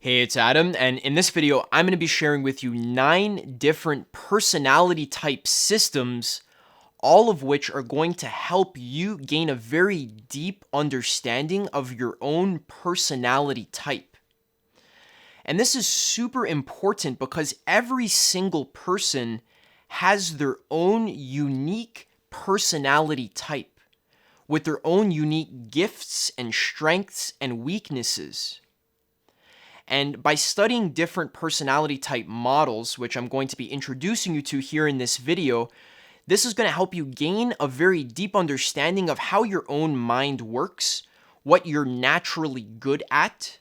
Hey, it's Adam, and in this video, I'm going to be sharing with you 9 different personality type systems, all of which are going to help you gain a very deep understanding of your own personality type. And this is super important because every single person has their own unique personality type with their own unique gifts and strengths and weaknesses. And by studying different personality type models, which I'm going to be introducing you to here in this video, this is going to help you gain a very deep understanding of how your own mind works, what you're naturally good at,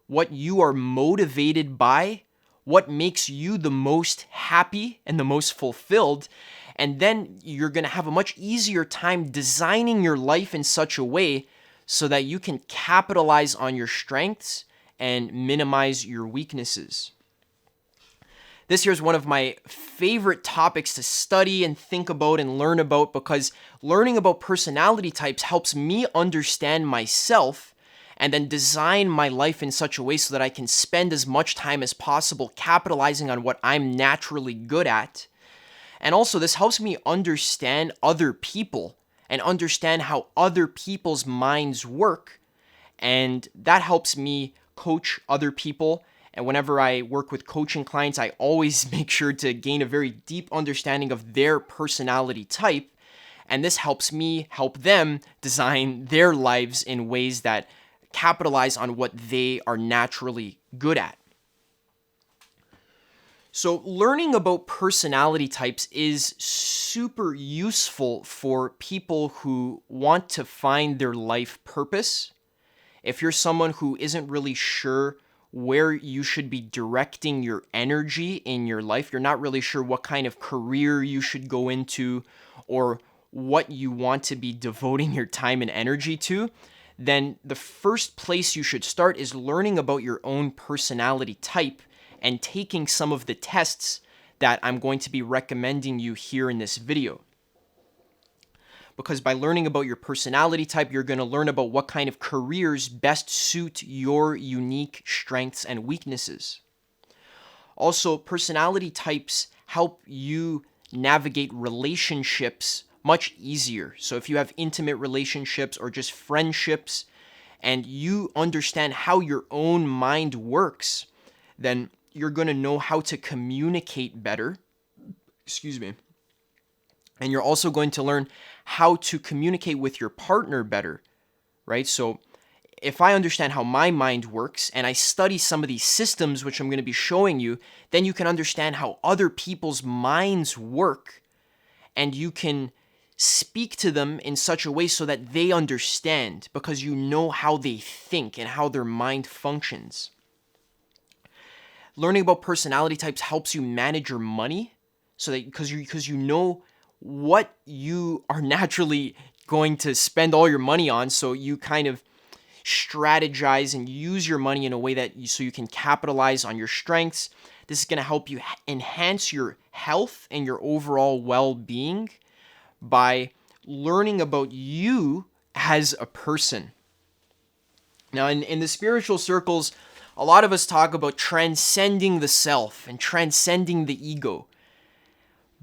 what you are motivated by, what makes you the most happy and the most fulfilled. And then you're going to have a much easier time designing your life in such a way so that you can capitalize on your strengths and minimize your weaknesses. This here is one of my favorite topics to study and think about and learn about because learning about personality types helps me understand myself and then design my life in such a way so that I can spend as much time as possible capitalizing on what I'm naturally good at. And also, this helps me understand other people and understand how other people's minds work, and that helps me coach other people. And whenever I work with coaching clients, I always make sure to gain a very deep understanding of their personality type. And this helps me help them design their lives in ways that capitalize on what they are naturally good at. So learning about personality types is super useful for people who want to find their life purpose. If you're someone who isn't really sure where you should be directing your energy in your life, you're not really sure what kind of career you should go into or what you want to be devoting your time and energy to, then the first place you should start is learning about your own personality type and taking some of the tests that I'm going to be recommending you here in this video. Because by learning about your personality type, you're going to learn about what kind of careers best suit your unique strengths and weaknesses. Also, personality types help you navigate relationships much easier. So if you have intimate relationships or just friendships, and you understand how your own mind works, then you're going to know how to communicate better. Excuse me. And you're also going to learn how to communicate with your partner better, right? So if I understand how my mind works and I study some of these systems, which I'm going to be showing you, then you can understand how other people's minds work, and you can speak to them in such a way so that they understand because you know how they think and how their mind functions. Learning about personality types helps you manage your money so that because you know what you are naturally going to spend all your money on, so you kind of strategize and use your money in a way that so you can capitalize on your strengths. This is going to help you enhance your health and your overall well-being by learning about you as a person. Now, in the spiritual circles, a lot of us talk about transcending the self and transcending the ego.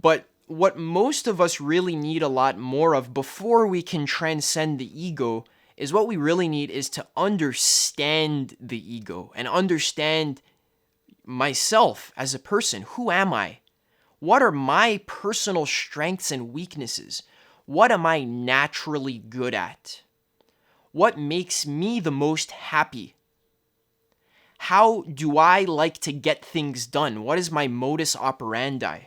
But what most of us really need a lot more of before we can transcend the ego is what we really need is to understand the ego and understand myself as a person. Who am I? What are my personal strengths and weaknesses? What am I naturally good at? What makes me the most happy? How do I like to get things done? What is my modus operandi?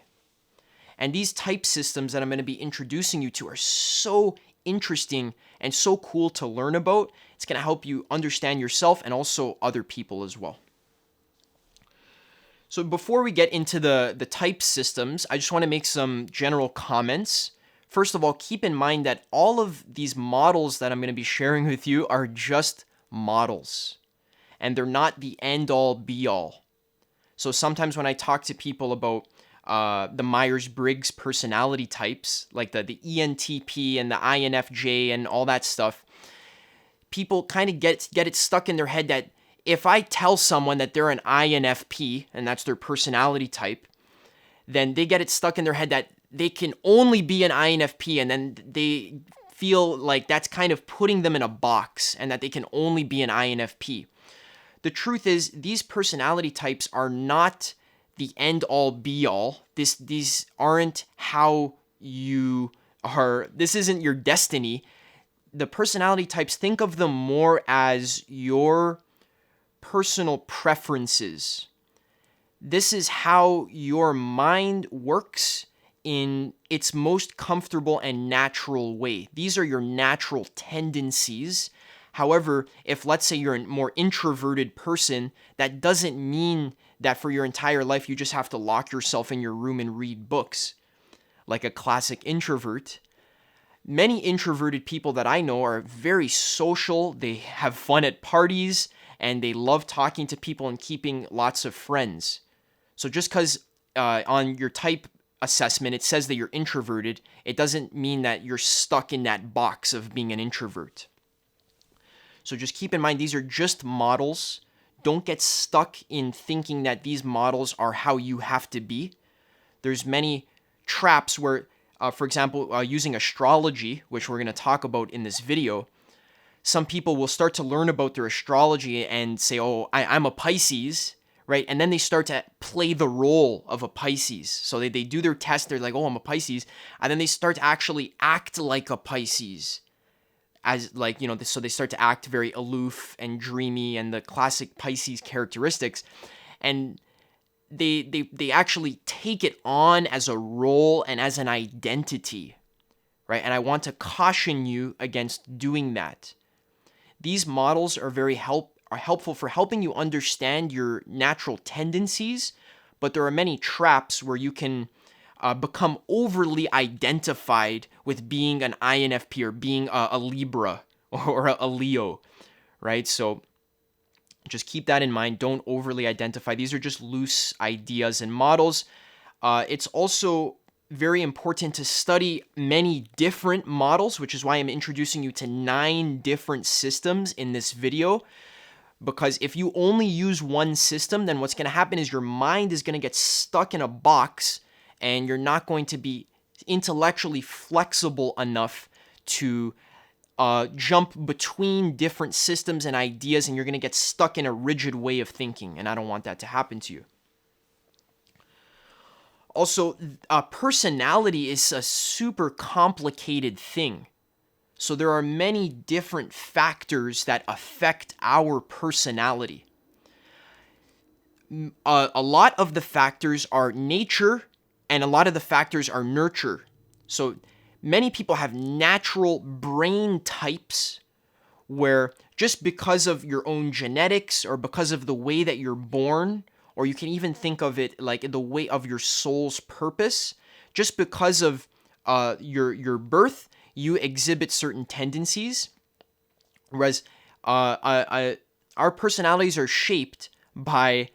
And these type systems that I'm going to be introducing you to are so interesting and so cool to learn about. It's going to help you understand yourself and also other people as well. So before we get into the type systems, I just want to make some general comments. First of all, keep in mind that all of these models that I'm going to be sharing with you are just models, and they're not the end-all, be-all. So sometimes when I talk to people about the Myers-Briggs personality types, like the ENTP and the INFJ and all that stuff, people kind of get it stuck in their head that if I tell someone that they're an INFP, and that's their personality type, then they get it stuck in their head that they can only be an INFP, and then they feel like that's kind of putting them in a box and that they can only be an INFP. The truth is, these personality types are not the end-all be-all. These aren't how you are. This isn't your destiny. The personality types, think of them more as your personal preferences. This is how your mind works in its most comfortable and natural way. These are your natural tendencies. However, if let's say you're a more introverted person, that doesn't mean that for your entire life you just have to lock yourself in your room and read books like a classic introvert. Many introverted people that I know are very social. They have fun at parties and they love talking to people and keeping lots of friends. So just because on your type assessment it says that you're introverted, it doesn't mean that you're stuck in that box of being an introvert. So just keep in mind, these are just models. Don't get stuck in thinking that these models are how you have to be. There's many traps where, for example, using astrology, which we're going to talk about in this video, some people will start to learn about their astrology and say, oh, I'm a Pisces, right? And then they start to play the role of a Pisces. So they do their test, they're like, oh, I'm a Pisces. And then they start to actually act like a Pisces. As like, so they start to act very aloof and dreamy and the classic Pisces characteristics. And they actually take it on as a role and as an identity, right? And I want to caution you against doing that. These models are helpful for helping you understand your natural tendencies, but there are many traps where you can become overly identified with being an INFP or being a Libra or a Leo, right? So just keep that in mind. Don't overly identify. These are just loose ideas and models. It's also very important to study many different models, which is why I'm introducing you to 9 different systems in this video. Because if you only use one system, then what's going to happen is your mind is going to get stuck in a box and you're not going to be intellectually flexible enough to jump between different systems and ideas, and you're going to get stuck in a rigid way of thinking, and I don't want that to happen to you. Also, personality is a super complicated thing. So there are many different factors that affect our personality. A lot of the factors are nature, and a lot of the factors are nurture. So many people have natural brain types where just because of your own genetics or because of the way that you're born, or you can even think of it like the way of your soul's purpose, just because of your birth, you exhibit certain tendencies. Whereas our personalities are shaped by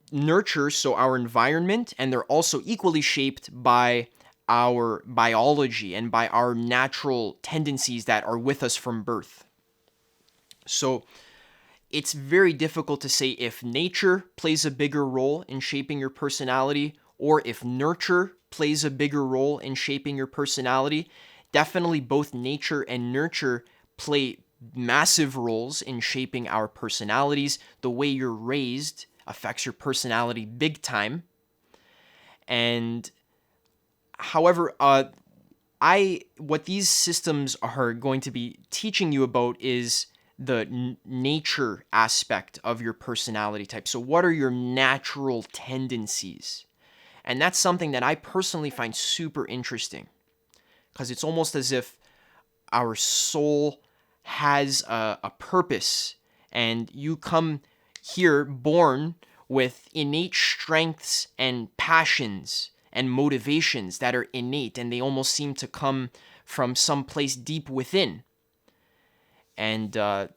nurture, so our environment, and they're also equally shaped by our biology and by our natural tendencies that are with us from birth. So it's very difficult to say if nature plays a bigger role in shaping your personality or if nurture plays a bigger role in shaping your personality. Definitely both nature and nurture play massive roles in shaping our personalities. The way you're raised affects your personality big time. And however, what these systems are going to be teaching you about is the nature aspect of your personality type. So what are your natural tendencies? And that's something that I personally find super interesting, because it's almost as if our soul has a purpose, and you come here born with innate strengths and passions and motivations that are innate, and they almost seem to come from some place deep within. And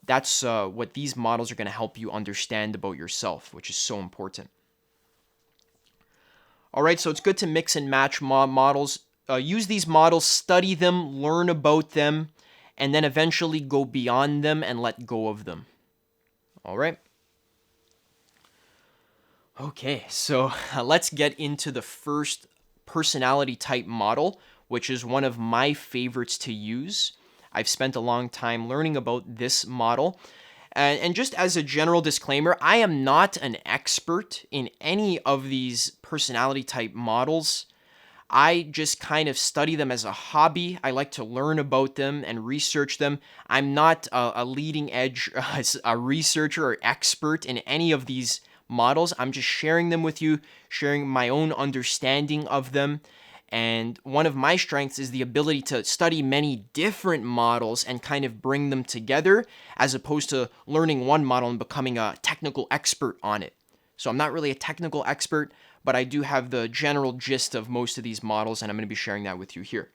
that's what these models are going to help you understand about yourself, which is so important. All right, so it's good to mix and match models. Use these models, study them, learn about them, and then eventually go beyond them and let go of them. All right. Okay, so let's get into the first personality type model, which is one of my favorites to use. I've spent a long time learning about this model. And just as a general disclaimer, I am not an expert in any of these personality type models. I just kind of study them as a hobby. I like to learn about them and research them. I'm not a leading edge a researcher or expert in any of these models. I'm just sharing them with you, sharing my own understanding of them. And one of my strengths is the ability to study many different models and kind of bring them together, as opposed to learning one model and becoming a technical expert on it. So I'm not really a technical expert, but I do have the general gist of most of these models, and I'm going to be sharing that with you here.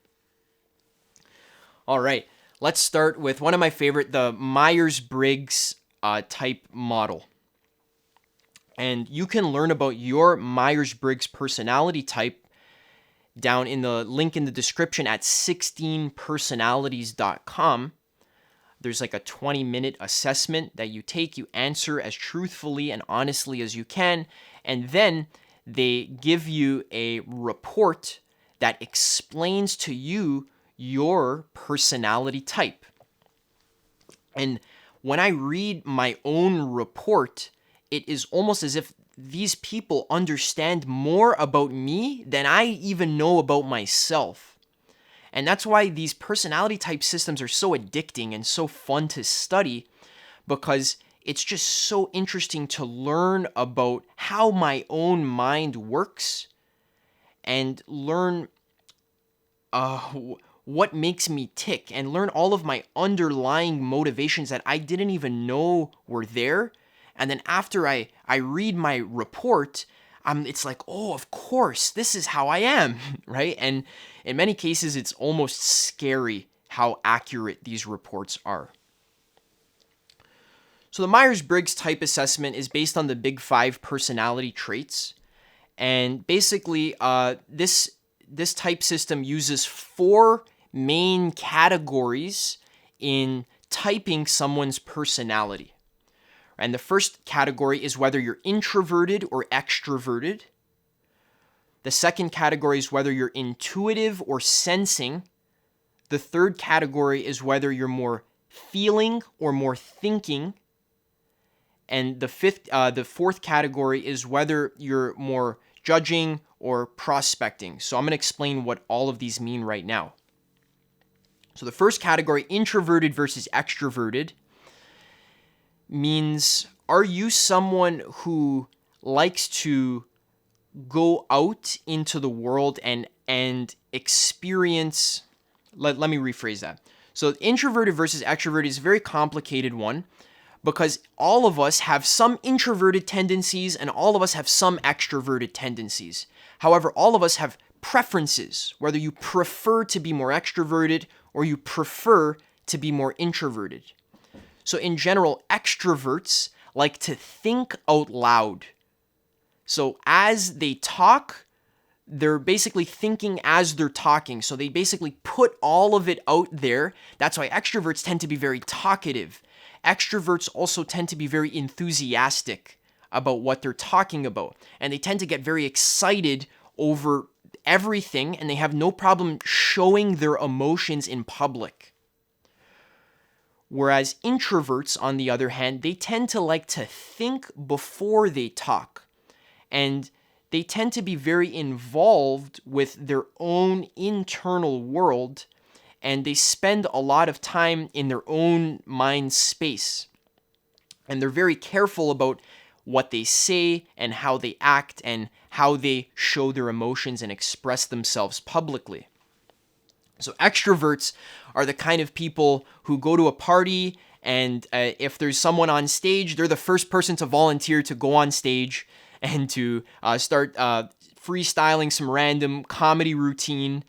All right, let's start with one of my favorite, the Myers-Briggs type model. And you can learn about your Myers-Briggs personality type down in the link in the description at 16personalities.com. There's like a 20-minute assessment that you take. You answer as truthfully and honestly as you can, and then they give you a report that explains to you your personality type. And when I read my own report, it is almost as if these people understand more about me than I even know about myself. And that's why these personality type systems are so addicting and so fun to study, because it's just so interesting to learn about how my own mind works and learn what makes me tick and learn all of my underlying motivations that I didn't even know were there. And then after I read my report, it's like, oh, of course, this is how I am, right? And in many cases, it's almost scary how accurate these reports are. So the Myers-Briggs type assessment is based on the Big Five personality traits. And basically, this type system uses 4 main categories in typing someone's personality. And the first category is whether you're introverted or extroverted. The second category is whether you're intuitive or sensing. The third category is whether you're more feeling or more thinking. And the fourth category is whether you're more judging or prospecting. So I'm going to explain what all of these mean right now. So the first category, introverted versus extroverted, means, are you someone who likes to go out into the world and experience, let me rephrase that. So introverted versus extroverted is a very complicated one, because all of us have some introverted tendencies and all of us have some extroverted tendencies. However, all of us have preferences, whether you prefer to be more extroverted or you prefer to be more introverted. So in general, extroverts like to think out loud. So as they talk, they're basically thinking as they're talking. So they basically put all of it out there. That's why extroverts tend to be very talkative. Extroverts also tend to be very enthusiastic about what they're talking about. And they tend to get very excited over everything, and they have no problem showing their emotions in public. Whereas introverts, on the other hand, they tend to like to think before they talk. And they tend to be very involved with their own internal world, and they spend a lot of time in their own mind space. And they're very careful about what they say and how they act and how they show their emotions and express themselves publicly. So extroverts are the kind of people who go to a party, and if there's someone on stage, they're the first person to volunteer to go on stage and to start freestyling some random comedy routine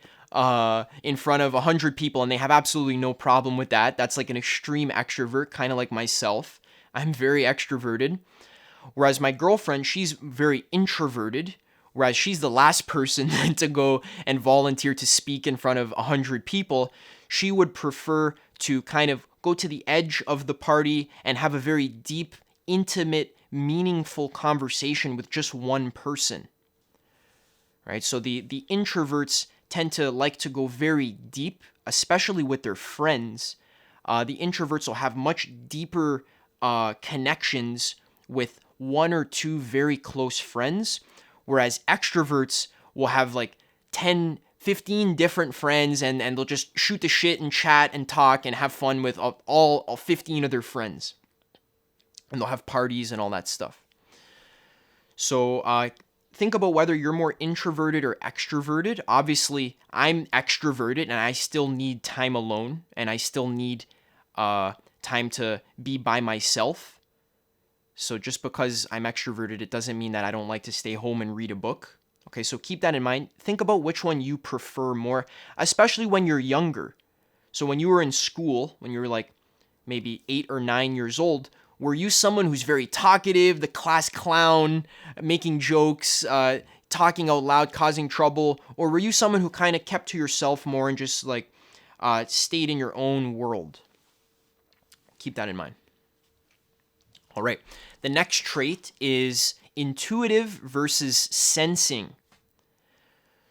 in front of 100 people, and they have absolutely no problem with that. That's like an extreme extrovert, kind of like myself. I'm very extroverted. Whereas my girlfriend, she's very introverted. Whereas she's the last person to go and volunteer to speak in front of 100 people. She would prefer to kind of go to the edge of the party and have a very deep intimate, meaningful conversation with just one person, right? So the introverts tend to like to go very deep, especially with their friends. The introverts will have much deeper connections with one or two very close friends, whereas extroverts will have like 10, 15 different friends, and they'll just shoot the shit and chat and talk and have fun with all 15 of their friends. And they'll have parties and all that stuff. So think about whether you're more introverted or extroverted. Obviously, I'm extroverted and I still need time alone, and I still need time to be by myself. So just because I'm extroverted, it doesn't mean that I don't like to stay home and read a book. Okay, so keep that in mind. Think about which one you prefer more, especially when you're younger. So when you were in school, when you were like maybe 8 or 9 years old, were you someone who's very talkative, the class clown, making jokes, talking out loud, causing trouble? Or were you someone who kind of kept to yourself more and just like stayed in your own world? Keep that in mind. All right. The next trait is intuitive versus sensing.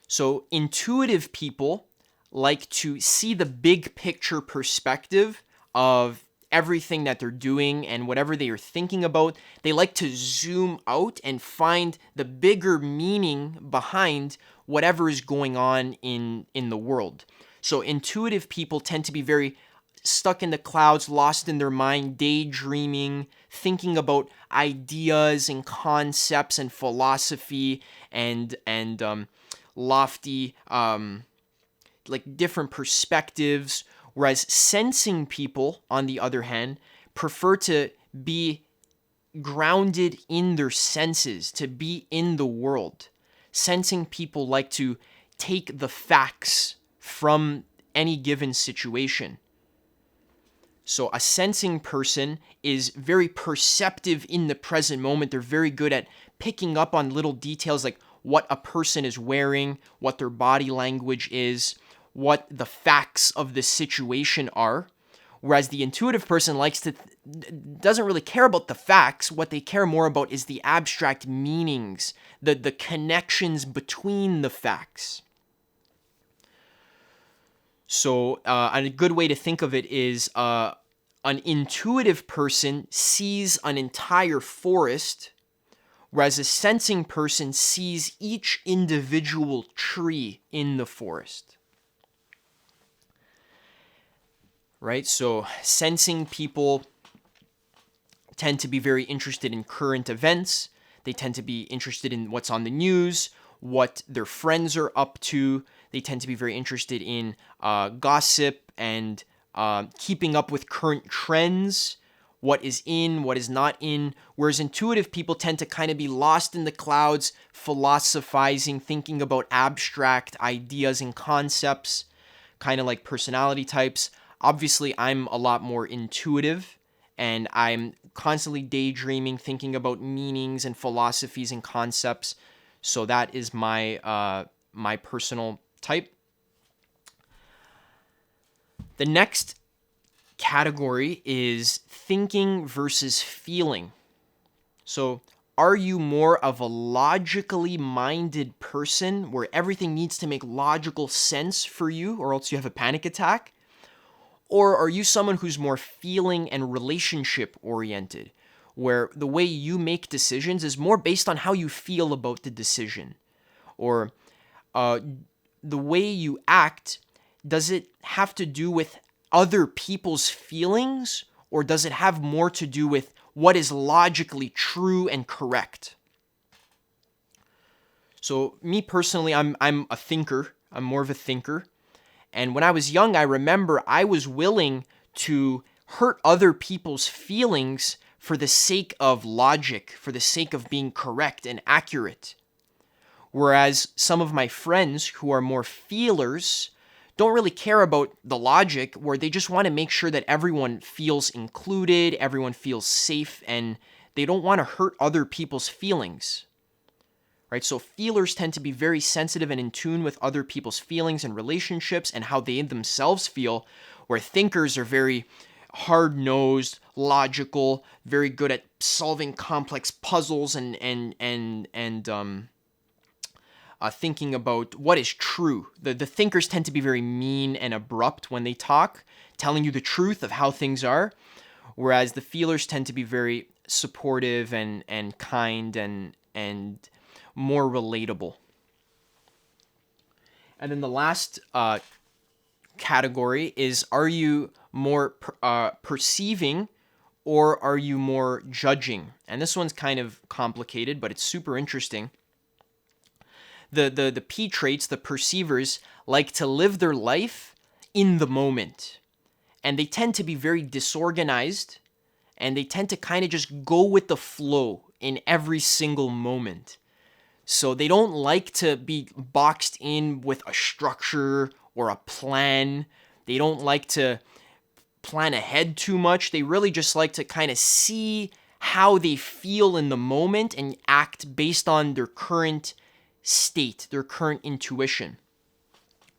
So intuitive people like to see the big picture perspective of everything that they're doing and whatever they are thinking about. They like to zoom out and find the bigger meaning behind whatever is going on in the world. So intuitive people tend to be very stuck in the clouds, lost in their mind, daydreaming, thinking about ideas and concepts and philosophy and lofty like different perspectives. Whereas sensing people, on the other hand, prefer to be grounded in their senses, to be in the world. Sensing people like to take the facts from any given situation. So a sensing person is very perceptive in the present moment. They're very good at picking up on little details like what a person is wearing, what their body language is, what the facts of the situation are. Whereas the intuitive person doesn't really care about the facts. What they care more about is the abstract meanings, the connections between the facts. So a good way to think of it is an intuitive person sees an entire forest, whereas a sensing person sees each individual tree in the forest. Right? So sensing people tend to be very interested in current events. They tend to be interested in what's on the news, what their friends are up to. They tend to be very interested in gossip and keeping up with current trends, what is in, what is not in. Whereas intuitive people tend to kind of be lost in the clouds, philosophizing, thinking about abstract ideas and concepts, kind of like personality types. Obviously, I'm a lot more intuitive, and I'm constantly daydreaming, thinking about meanings and philosophies and concepts. So that is my my personal type. The next category is thinking versus feeling. So are you more of a logically minded person where everything needs to make logical sense for you or else you have a panic attack? Or are you someone who's more feeling and relationship oriented, where the way you make decisions is more based on how you feel about the decision? Or the way you act, does it have to do with other people's feelings, or does it have more to do with what is logically true and correct? So me personally, I'm a thinker. I'm more of a thinker. And when I was young, I remember I was willing to hurt other people's feelings for the sake of logic, for the sake of being correct and accurate. Whereas some of my friends who are more feelers don't really care about the logic, where they just want to make sure that everyone feels included, everyone feels safe, and they don't want to hurt other people's feelings. Right? So feelers tend to be very sensitive and in tune with other people's feelings and relationships and how they themselves feel, where thinkers are very hard-nosed, logical, very good at solving complex puzzles and thinking about what is true. The thinkers tend to be very mean and abrupt when they talk, telling you the truth of how things are, whereas the feelers tend to be very supportive and kind and more relatable. And then the last category is, are you more perceiving or are you more judging? And this one's kind of complicated, but it's super interesting. The P traits, the perceivers, like to live their life in the moment. And they tend to be very disorganized, and they tend to kind of just go with the flow in every single moment. So they don't like to be boxed in with a structure or a plan. They don't like to plan ahead too much. They really just like to kind of see how they feel in the moment and act based on their current state, their current intuition.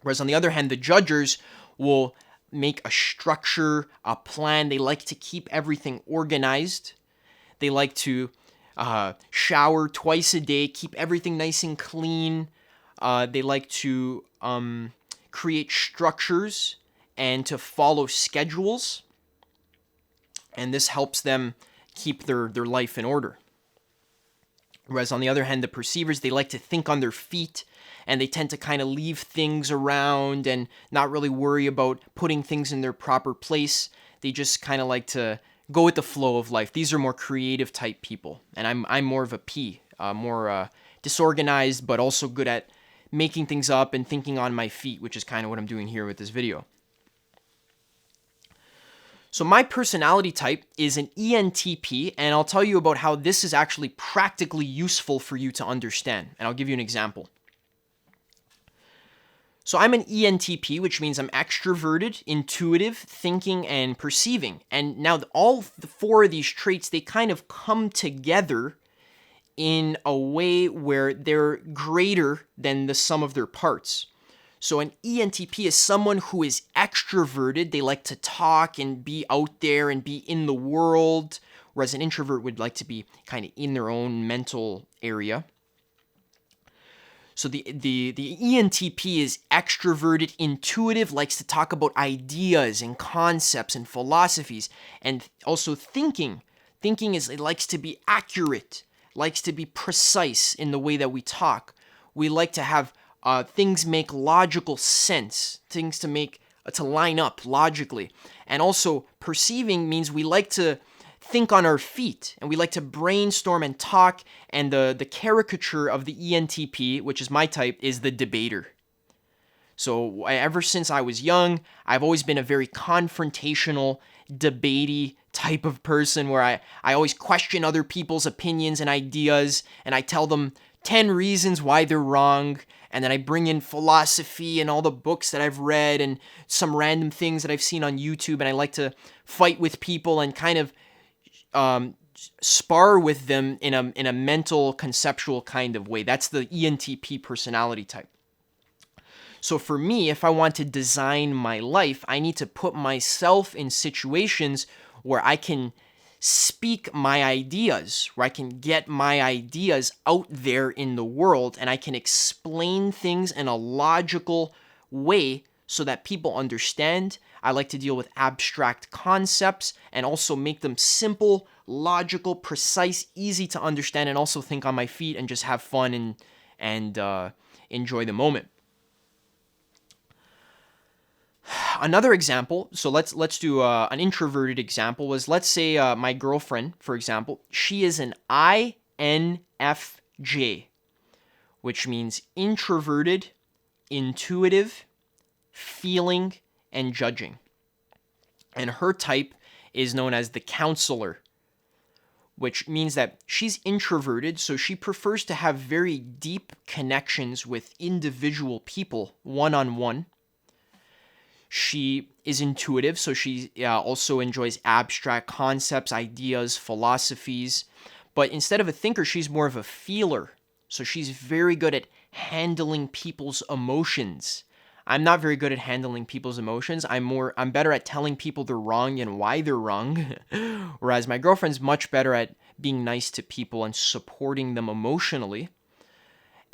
Whereas on the other hand, the judgers will make a structure, a plan. They like to keep everything organized. They like to shower twice a day, keep everything nice and clean. They like to create structures and to follow schedules. And this helps them keep their life in order. Whereas on the other hand, the perceivers, they like to think on their feet, and they tend to kind of leave things around and not really worry about putting things in their proper place. They just kind of like to go with the flow of life. These are more creative type people, and I'm more of a P, more disorganized, but also good at making things up and thinking on my feet, which is kind of what I'm doing here with this video. So my personality type is an ENTP, and I'll tell you about how this is actually practically useful for you to understand, and I'll give you an example. So I'm an ENTP, which means I'm extroverted, intuitive, thinking, and perceiving. And now all four of these traits, they kind of come together in a way where they're greater than the sum of their parts. So an ENTP is someone who is extroverted. They like to talk and be out there and be in the world, whereas an introvert would like to be kind of in their own mental area. So the ENTP is extroverted, intuitive, likes to talk about ideas and concepts and philosophies, and also thinking. Thinking is, it likes to be accurate, likes to be precise in the way that we talk. We like to have things make logical sense, things to line up logically. And also perceiving means we like to think on our feet, and we like to brainstorm and talk, and the caricature of the ENTP, which is my type, is the debater. So ever since I was young, I've always been a very confrontational, debatey type of person where I always question other people's opinions and ideas, and I tell them 10 reasons why they're wrong, and then I bring in philosophy and all the books that I've read and some random things that I've seen on YouTube, and I like to fight with people and kind of spar with them in a mental, conceptual kind of way. That's the ENTP personality type. So for me, if I want to design my life, I need to put myself in situations where I can speak my ideas, where I can get my ideas out there in the world, and I can explain things in a logical way so that people understand. I like to deal with abstract concepts and also make them simple, logical, precise, easy to understand, and also think on my feet and just have fun and enjoy the moment. Another example, so let's do an introverted example, was, let's say my girlfriend, for example, she is an INFJ, which means introverted, intuitive, feeling, and judging. And her type is known as the counselor, which means that she's introverted, so she prefers to have very deep connections with individual people, one-on-one. She is intuitive, so she also enjoys abstract concepts, ideas, philosophies. But instead of a thinker, she's more of a feeler. So she's very good at handling people's emotions. I'm not very good at handling people's emotions. I'm better at telling people they're wrong and why they're wrong. Whereas my girlfriend's much better at being nice to people and supporting them emotionally.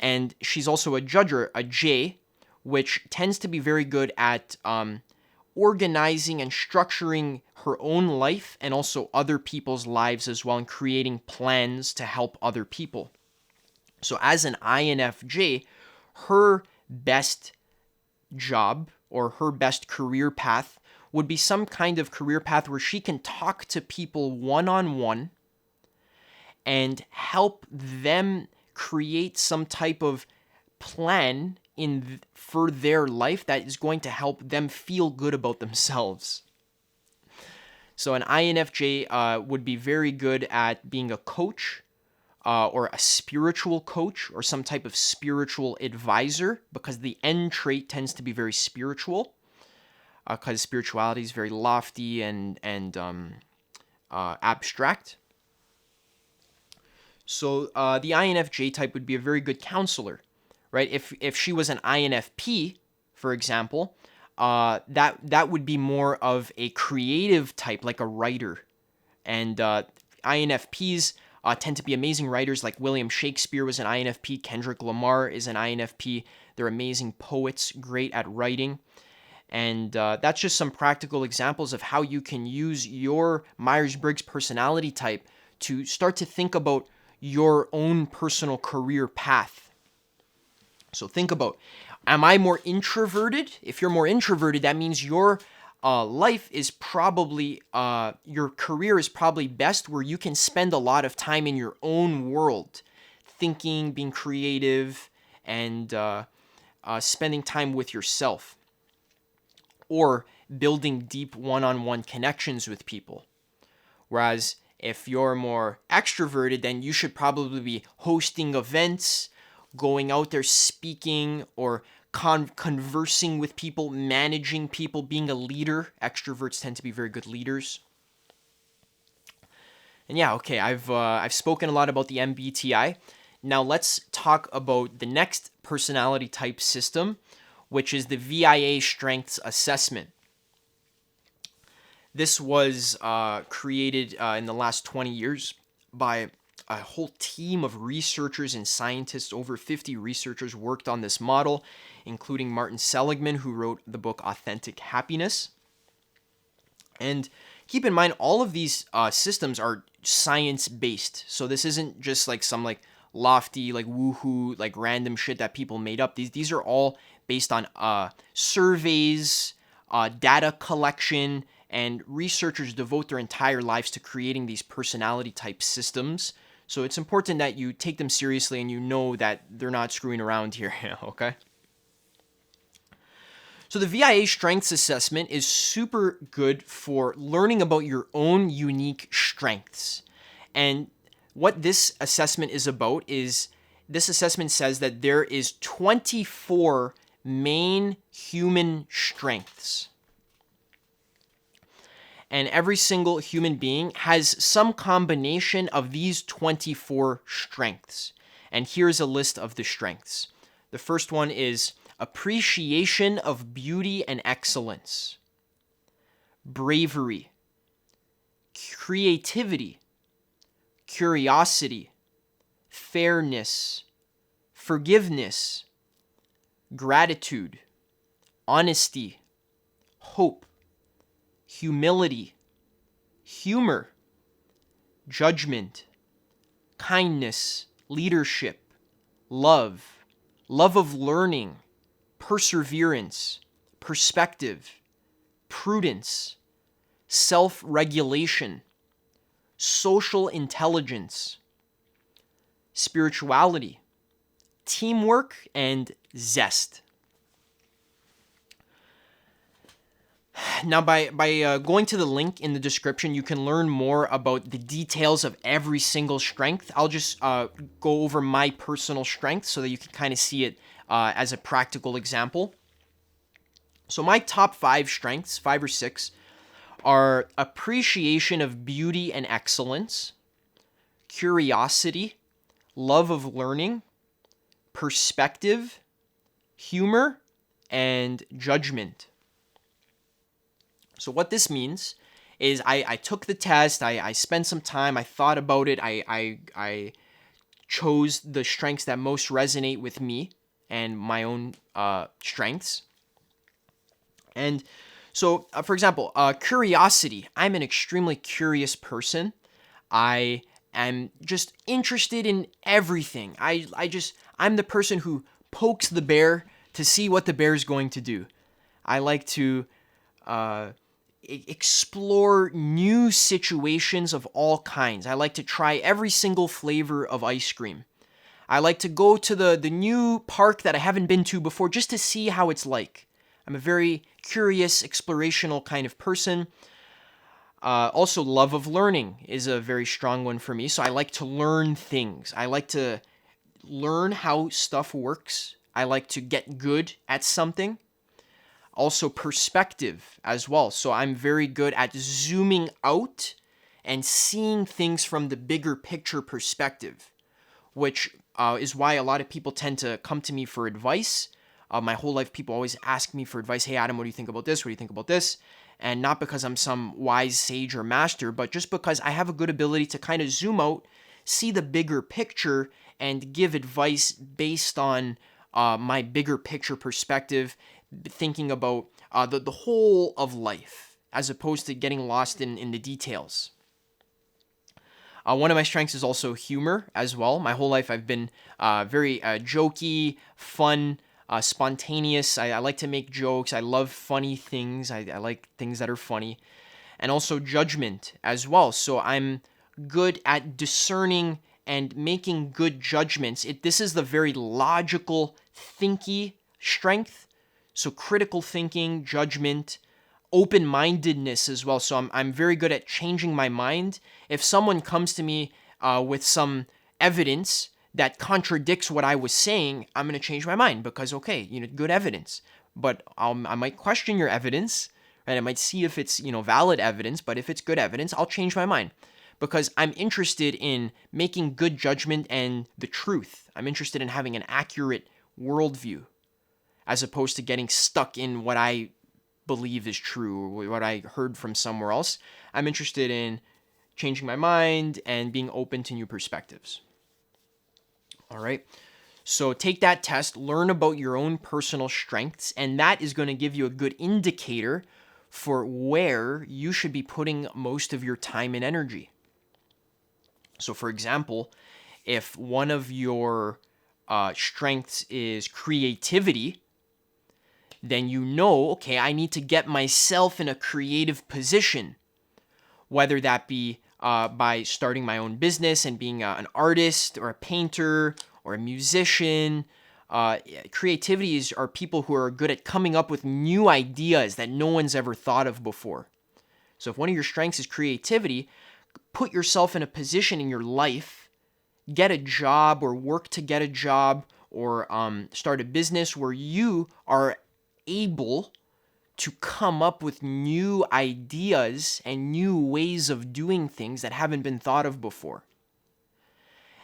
And she's also a judger, a J, which tends to be very good at organizing and structuring her own life and also other people's lives as well, and creating plans to help other people. So as an INFJ, her best job or her best career path would be some kind of career path where she can talk to people one-on-one and help them create some type of plan for their life that is going to help them feel good about themselves. So an INFJ would be very good at being a coach or a spiritual coach or some type of spiritual advisor, because the N trait tends to be very spiritual, because spirituality is very lofty and abstract. So the INFJ type would be a very good counselor, right? If she was an INFP, for example, that would be more of a creative type, like a writer. And INFPs tend to be amazing writers, like William Shakespeare was an INFP, Kendrick Lamar is an INFP. They're amazing poets, great at writing. And that's just some practical examples of how you can use your Myers-Briggs personality type to start to think about your own personal career path. So think about, am I more introverted? If you're more introverted, that means your life is probably, your career is probably best where you can spend a lot of time in your own world, thinking, being creative, and spending time with yourself, or building deep one-on-one connections with people. Whereas if you're more extroverted, then you should probably be hosting events, going out there speaking, or conversing with people, managing people, being a leader. Extroverts tend to be very good leaders. And yeah, okay, I've spoken a lot about the MBTI. Now let's talk about the next personality type system, which is the VIA Strengths Assessment. This was created in the last 20 years by a whole team of researchers and scientists. Over 50 researchers worked on this model, including Martin Seligman, who wrote the book Authentic Happiness. And keep in mind, all of these systems are science-based. So this isn't just like some like lofty, like woohoo, like random shit that people made up. These are all based on surveys, data collection, and researchers devote their entire lives to creating these personality type systems. So it's important that you take them seriously and you know that they're not screwing around here, okay? So the VIA Strengths Assessment is super good for learning about your own unique strengths. And what this assessment is about is, this assessment says that there is 24 main human strengths. And every single human being has some combination of these 24 strengths. And here's a list of the strengths. The first one is appreciation of beauty and excellence, bravery, creativity, curiosity, fairness, forgiveness, gratitude, honesty, hope, humility, humor, judgment, kindness, leadership, love of learning, perseverance, perspective, prudence, self-regulation, social intelligence, spirituality, teamwork, and zest. Now, by going to the link in the description, you can learn more about the details of every single strength. I'll just go over my personal strengths so that you can kind of see it as a practical example. So my top 5 strengths, 5 or 6, are appreciation of beauty and excellence, curiosity, love of learning, perspective, humor, and judgment. So what this means is I took the test, I spent some time, I thought about it, I chose the strengths that most resonate with me and my own strengths. And so, for example, curiosity. I'm an extremely curious person. I am just interested in everything. I'm the person who pokes the bear to see what the bear is going to do. I like to explore new situations of all kinds. I like to try every single flavor of ice cream. I like to go to the new park that I haven't been to before just to see how it's like. I'm a very curious, explorational kind of person. Also, love of learning is a very strong one for me. So I like to learn things. I like to learn how stuff works. I like to get good at something. Also, perspective as well. So I'm very good at zooming out and seeing things from the bigger picture perspective, which is why a lot of people tend to come to me for advice. My whole life, people always ask me for advice. Hey, Adam, what do you think about this? What do you think about this? And not because I'm some wise sage or master, but just because I have a good ability to kind of zoom out, see the bigger picture, and give advice based on my bigger picture perspective, thinking about the whole of life, as opposed to getting lost in the details. One of my strengths is also humor as well. My whole life I've been very jokey, fun, spontaneous. I like to make jokes. I love funny things. I like things that are funny. And also judgment as well. So I'm good at discerning and making good judgments. This is the very logical, thinky strength. So critical thinking, judgment, open-mindedness as well. So I'm very good at changing my mind. If someone comes to me with some evidence that contradicts what I was saying, I'm going to change my mind because, okay, good evidence. But I might question your evidence, right? I might see if it's, valid evidence, but if it's good evidence, I'll change my mind because I'm interested in making good judgment and the truth. I'm interested in having an accurate worldview as opposed to getting stuck in what I believe is true or what I heard from somewhere else. I'm interested in changing my mind and being open to new perspectives. All right. So take that test, learn about your own personal strengths, and that is going to give you a good indicator for where you should be putting most of your time and energy. So for example, if one of your strengths is creativity, then okay, I need to get myself in a creative position, whether that be by starting my own business and being an artist or a painter or a musician. Creativity are people who are good at coming up with new ideas that no one's ever thought of before. So if one of your strengths is creativity, put yourself in a position in your life, get a job or work to get a job or start a business where you are able to come up with new ideas and new ways of doing things that haven't been thought of before.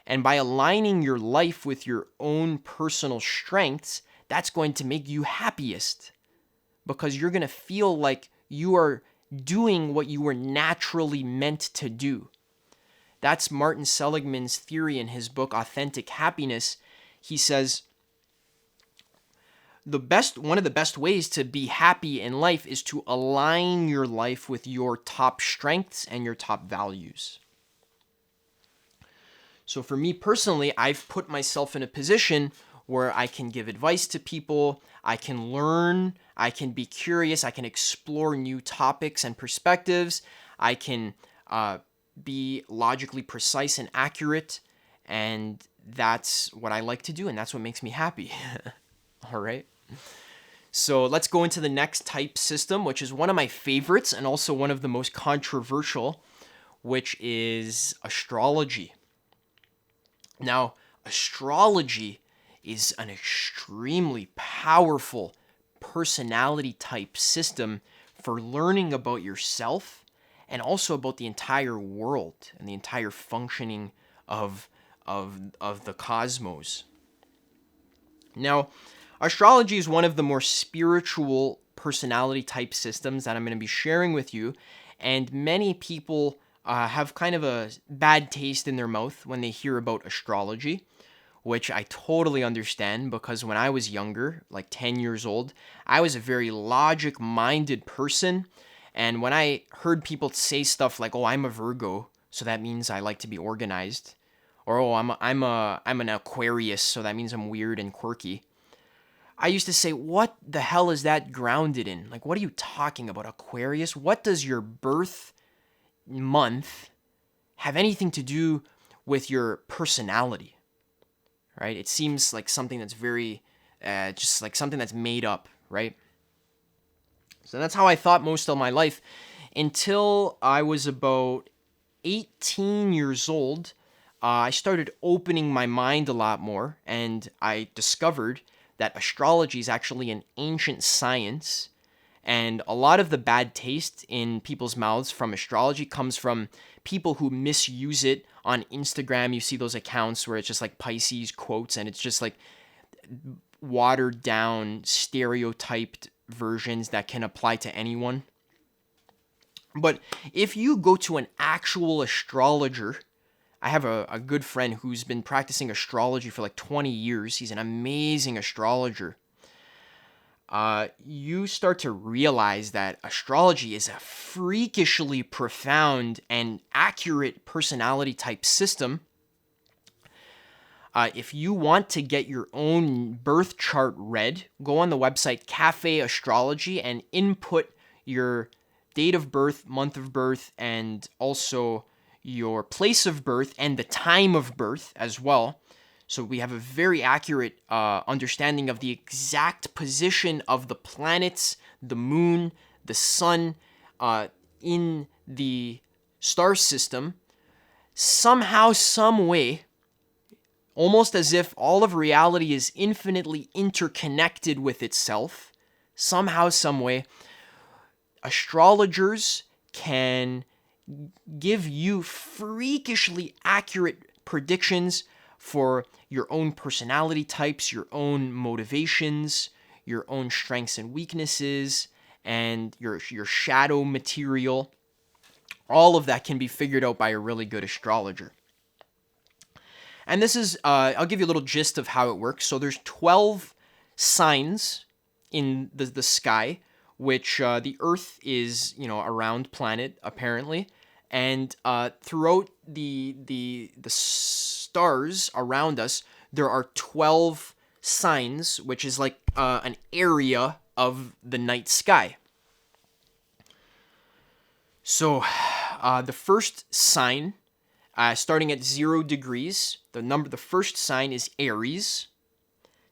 And by aligning your life with your own personal strengths, that's going to make you happiest because you're going to feel like you are doing what you were naturally meant to do. That's Martin Seligman's theory in his book, Authentic Happiness. He says, one of the best ways to be happy in life is to align your life with your top strengths and your top values. So for me personally, I've put myself in a position where I can give advice to people, I can learn, I can be curious, I can explore new topics and perspectives, I can be logically precise and accurate, and that's what I like to do, and that's what makes me happy. All right. So let's go into the next type system, which is one of my favorites and also one of the most controversial, which is astrology. Now, astrology is an extremely powerful personality type system for learning about yourself and also about the entire world and the entire functioning of the cosmos. Now, Astrology is one of the more spiritual personality type systems that I'm going to be sharing with you, and many people have kind of a bad taste in their mouth when they hear about astrology, which I totally understand because when I was younger, like 10 years old, I was a very logic-minded person, and when I heard people say stuff like, "Oh, I'm a Virgo, so that means I like to be organized," or "Oh, I'm an Aquarius, so that means I'm weird and quirky," I used to say, "What the hell is that grounded in? Like, what are you talking about, Aquarius? What does your birth month have anything to do with your personality?" Right? It seems like something that's very, just like something that's made up, right? So that's how I thought most of my life until I was about 18 years old. I started opening my mind a lot more, and I discovered that astrology is actually an ancient science. And a lot of the bad taste in people's mouths from astrology comes from people who misuse it on Instagram. You see those accounts where it's just like Pisces quotes, and it's just like watered down, stereotyped versions that can apply to anyone. But if you go to an actual astrologer, I have a good friend who's been practicing astrology for like 20 years. He's an amazing astrologer. You start to realize that astrology is a freakishly profound and accurate personality type system. If you want to get your own birth chart read, go on the website Cafe Astrology and input your date of birth, month of birth, and also your place of birth and the time of birth as well. So we have a very accurate understanding of the exact position of the planets, the moon, the sun in the star system. Somehow, some way, almost as if all of reality is infinitely interconnected with itself, somehow, some way, astrologers can give you freakishly accurate predictions for your own personality types, your own motivations, your own strengths and weaknesses, and your shadow material. All of that can be figured out by a really good astrologer. And this is, I'll give you a little gist of how it works. So there's 12 signs in the sky, which the Earth is, a round planet, apparently. And throughout the stars around us, there are 12 signs, which is like an area of the night sky. So the first sign, starting at 0 degrees, the first sign is Aries.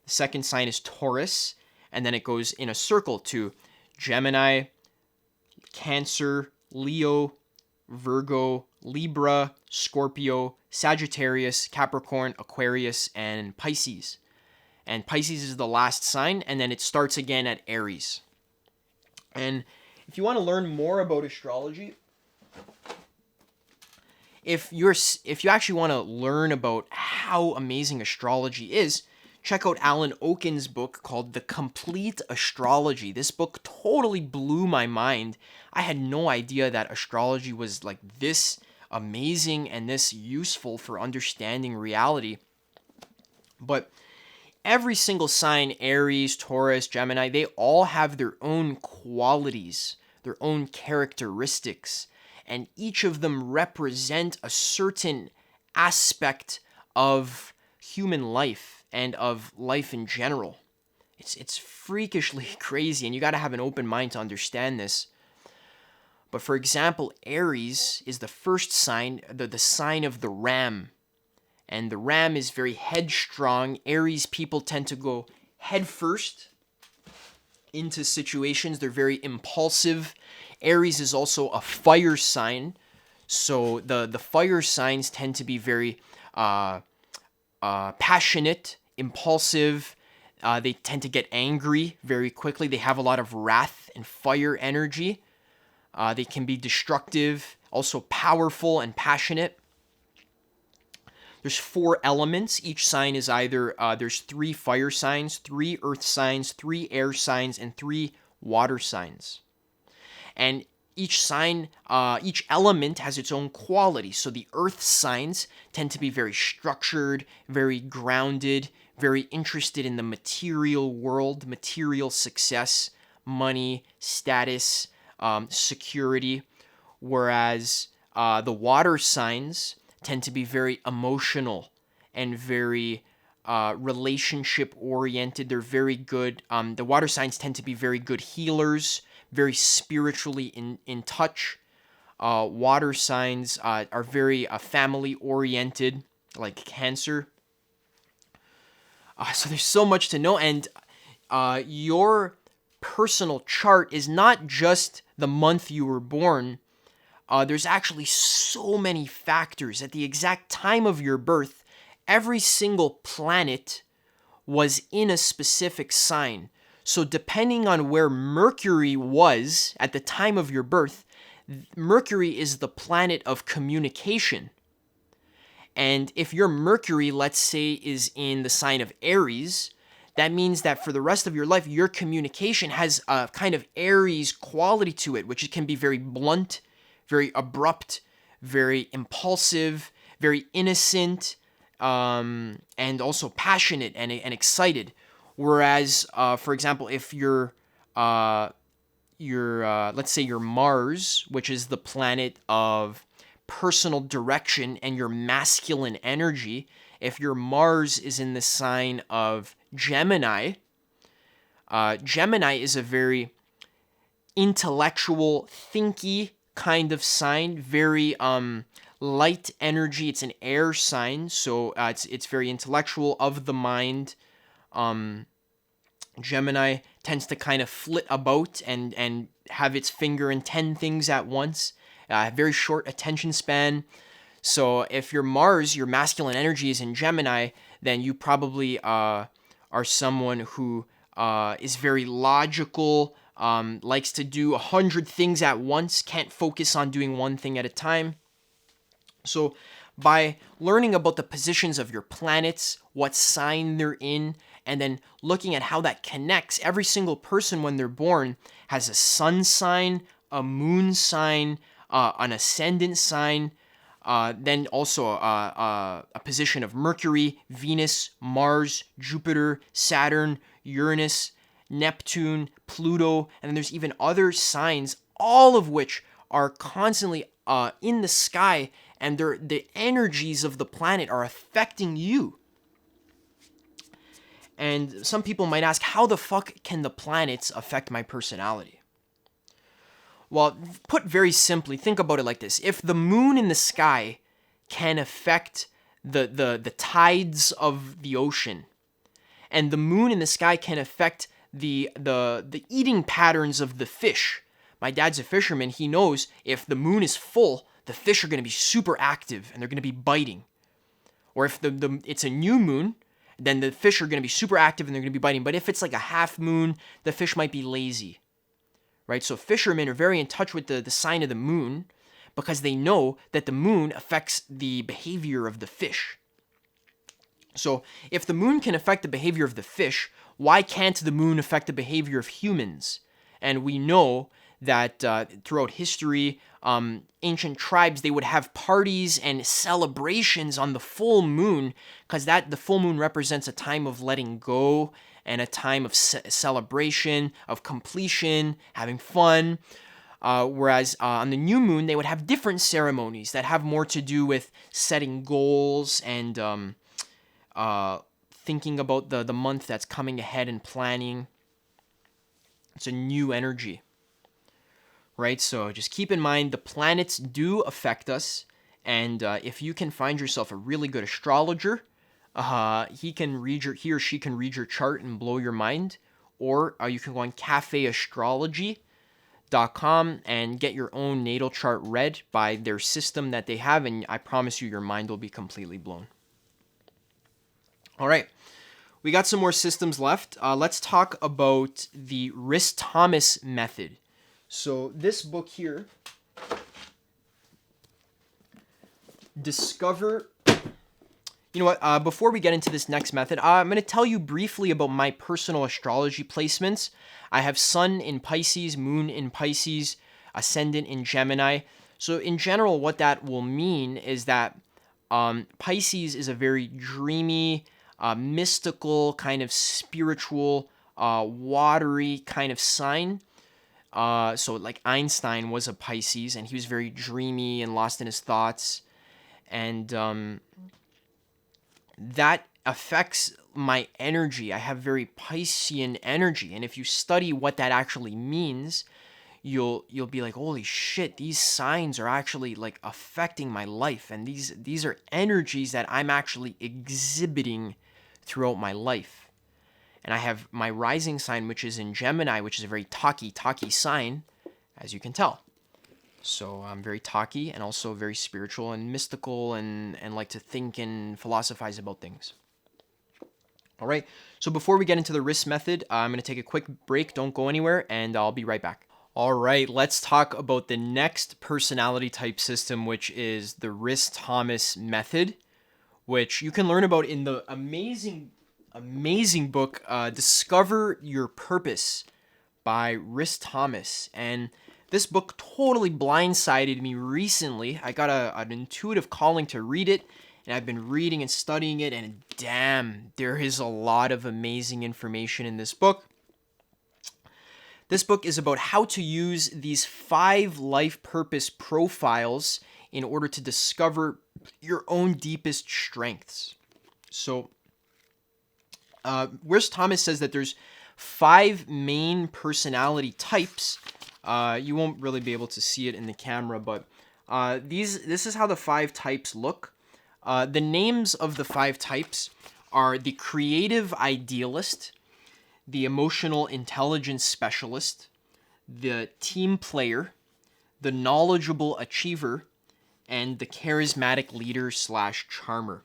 The second sign is Taurus, and then it goes in a circle to Gemini, Cancer, Leo, Virgo, Libra, Scorpio, Sagittarius, Capricorn, Aquarius, and Pisces. And Pisces is the last sign, and then it starts again at Aries. And if you want to learn more about astrology, if you actually want to learn about how amazing astrology is, check out Alan Oken's book called The Complete Astrology. This book totally blew my mind. I had no idea that astrology was like this amazing and this useful for understanding reality. But every single sign, Aries, Taurus, Gemini, they all have their own qualities, their own characteristics, and each of them represent a certain aspect of human life and of life in general. It's freakishly crazy, and you got to have an open mind to understand this. But for example, Aries is the first sign, the sign of the ram. And the ram is very headstrong. Aries people tend to go headfirst into situations. They're very impulsive. Aries is also a fire sign. So the fire signs tend to be very passionate, impulsive. They tend to get angry very quickly. They have a lot of wrath and fire energy. They can be destructive, also powerful and passionate. there's 4 elements. Each sign is either, there's 3 fire signs, 3 earth signs, 3 air signs, and 3 water signs. And each sign, each element has its own quality. So the earth signs tend to be very structured, very grounded, very interested in the material world, material success, money, status, security. Whereas the water signs tend to be very emotional and very relationship oriented. They're very good. The water signs tend to be very good healers, very spiritually in touch. Water signs are very family oriented, like Cancer. So there's so much to know, and your personal chart is not just the month you were born. There's actually so many factors. At the exact time of your birth, every single planet was in a specific sign. So depending on where Mercury was at the time of your birth, Mercury is the planet of communication. And if your Mercury, let's say, is in the sign of Aries, that means that for the rest of your life, your communication has a kind of Aries quality to it, which can be very blunt, very abrupt, very impulsive, very innocent, and also passionate and excited. Whereas, for example, if your let's say your Mars, which is the planet of personal direction and your masculine energy, if your Mars is in the sign of Gemini, Gemini is a very intellectual, thinky kind of sign, very light energy. It's an air sign, so it's very intellectual, of the mind. Gemini tends to kind of flit about and have its finger in 10 things at once. Very short attention span. So if your Mars, your masculine energy, is in Gemini, then you probably are someone who is very logical, likes to do 100 things at once, can't focus on doing one thing at a time. So by learning about the positions of your planets, what sign they're in, and then looking at how that connects, every single person when they're born has a sun sign, a moon sign, an ascendant sign, then also a position of Mercury, Venus, Mars, Jupiter, Saturn, Uranus, Neptune, Pluto, and then there's even other signs, all of which are constantly in the sky, and the energies of the planet are affecting you. And some people might ask, how the fuck can the planets affect my personality? Well, put very simply, think about it like this. If the moon in the sky can affect the tides of the ocean, and the moon in the sky can affect the eating patterns of the fish. My dad's a fisherman. He knows if the moon is full, the fish are going to be super active and they're going to be biting. Or if it's a new moon, then the fish are going to be super active and they're going to be biting. But if it's like a half moon, the fish might be lazy. Right? So fishermen are very in touch with the sign of the moon because they know that the moon affects the behavior of the fish. So if the moon can affect the behavior of the fish, why can't the moon affect the behavior of humans? And we know that throughout history, ancient tribes, they would have parties and celebrations on the full moon because the full moon represents a time of letting go and a time of celebration, of completion, having fun. Whereas on the new moon, they would have different ceremonies that have more to do with setting goals and thinking about the month that's coming ahead and planning. It's a new energy. Right? So just keep in mind the planets do affect us. And if you can find yourself a really good astrologer, he or she can read your chart and blow your mind. Or you can go on cafeastrology.com and get your own natal chart read by their system that they have. And I promise you, your mind will be completely blown. All right. We got some more systems left. Let's talk about the Rhys Method. So this book here, Discover You know what? Before we get into this next method, I'm going to tell you briefly about my personal astrology placements. I have Sun in Pisces, Moon in Pisces, Ascendant in Gemini. So in general, what that will mean is that Pisces is a very dreamy, mystical, kind of spiritual, watery kind of sign. So like Einstein was a Pisces, and he was very dreamy and lost in his thoughts, and that affects my energy. I have very Piscean energy, and if you study what that actually means, you'll be like, holy shit, these signs are actually like affecting my life, and these are energies that I'm actually exhibiting throughout my life. And I have my rising sign, which is in Gemini, which is a very talky sign, as you can tell. So I'm very talky and also very spiritual and mystical, and like to think and philosophize about things. All right. So before we get into the Rhys method, I'm going to take a quick break. Don't go anywhere, and I'll be right back. All right, let's talk about the next personality type system, which is the Rhys method, which you can learn about in the amazing book, Discover Your Purpose by Rhys. And this book totally blindsided me recently. I got an intuitive calling to read it, and I've been reading and studying it, and damn, there is a lot of amazing information in this book. This book is about how to use these 5 life purpose profiles in order to discover your own deepest strengths. So, Rhys says that there's 5 main personality types. You won't really be able to see it in the camera, but this is how the 5 types look. The names of the 5 types are the creative idealist, the emotional intelligence specialist, the team player, the knowledgeable achiever, and the charismatic leader / charmer.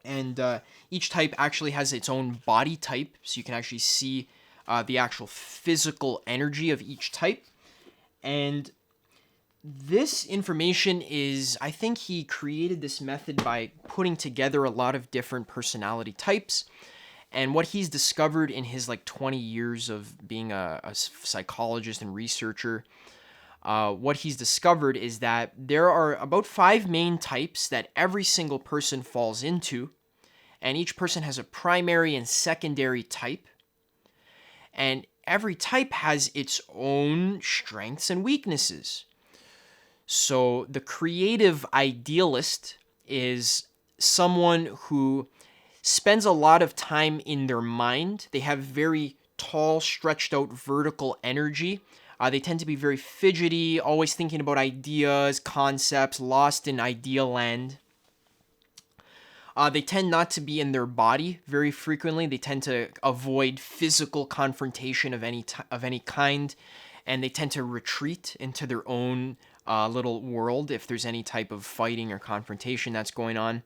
And each type actually has its own body type, so you can actually see the actual physical energy of each type. And this information is, I think he created this method by putting together a lot of different personality types. And what he's discovered in his like 20 years of being a psychologist and researcher, what he's discovered is that there are about 5 main types that every single person falls into. And each person has a primary and secondary type. And every type has its own strengths and weaknesses. So the creative idealist is someone who spends a lot of time in their mind. They have very tall, stretched out vertical energy. They tend to be very fidgety, always thinking about ideas, concepts, lost in idea land. They tend not to be in their body very frequently. They tend to avoid physical confrontation of any kind, and they tend to retreat into their own little world if there's any type of fighting or confrontation that's going on.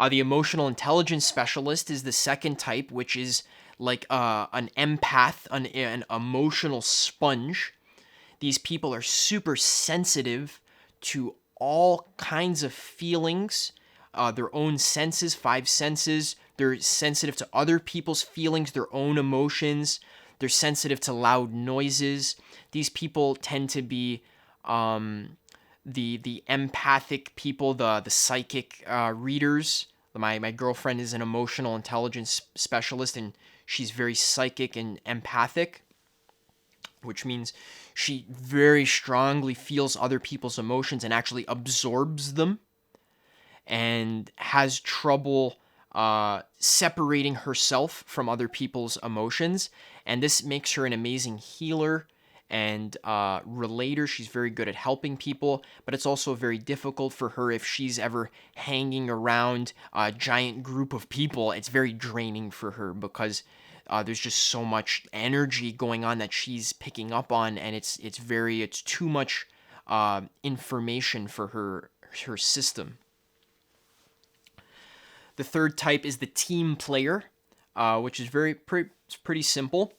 The emotional intelligence specialist is the second type, which is like an empath, an emotional sponge. These people are super sensitive to all kinds of feelings, their own senses, 5 senses. They're sensitive to other people's feelings, their own emotions. They're sensitive to loud noises. These people tend to be the empathic people, the psychic readers. My girlfriend is an emotional intelligence specialist, and she's very psychic and empathic, which means she very strongly feels other people's emotions and actually absorbs them, and has trouble separating herself from other people's emotions. And this makes her an amazing healer and relator. She's very good at helping people, but it's also very difficult for her if she's ever hanging around a giant group of people. It's very draining for her because there's just so much energy going on that she's picking up on, and it's too much information for her system. The third type is the team player, which is pretty simple.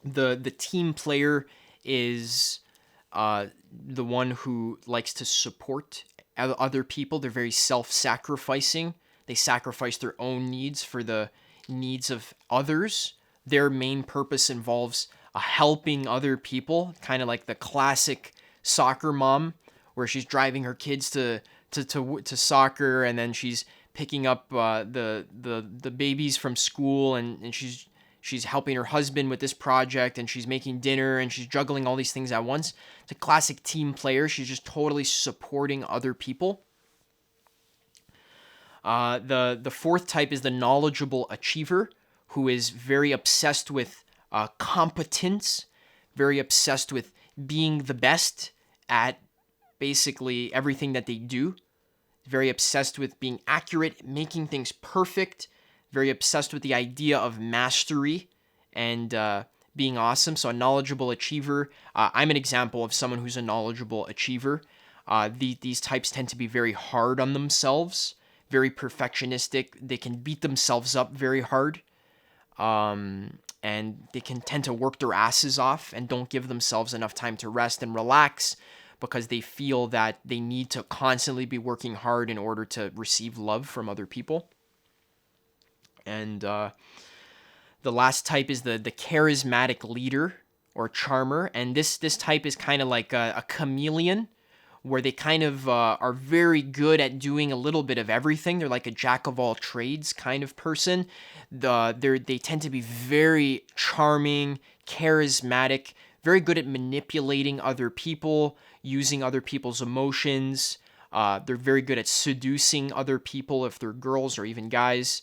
The team player is the one who likes to support other people. They're very self-sacrificing. They sacrifice their own needs for the needs of others. Their main purpose involves helping other people, kind of like the classic soccer mom, where she's driving her kids to soccer, and then she's picking up the babies from school, and she's helping her husband with this project, and she's making dinner, and she's juggling all these things at once. It's a classic team player. She's just totally supporting other people. The fourth type is the knowledgeable achiever, who is very obsessed with competence, very obsessed with being the best at basically everything that they do, very obsessed with being accurate, making things perfect, very obsessed with the idea of mastery and being awesome. So a knowledgeable achiever. I'm an example of someone who's a knowledgeable achiever. These types tend to be very hard on themselves, very perfectionistic. They can beat themselves up very hard. And they can tend to work their asses off and don't give themselves enough time to rest and relax because they feel that they need to constantly be working hard in order to receive love from other people. And the last type is the charismatic leader or charmer. And this type is kind of like a chameleon, where they kind of are very good at doing a little bit of everything. They're like a jack of all trades kind of person. They tend to be very charming, charismatic, very good at manipulating other people, using other people's emotions. They're very good at seducing other people if they're girls or even guys.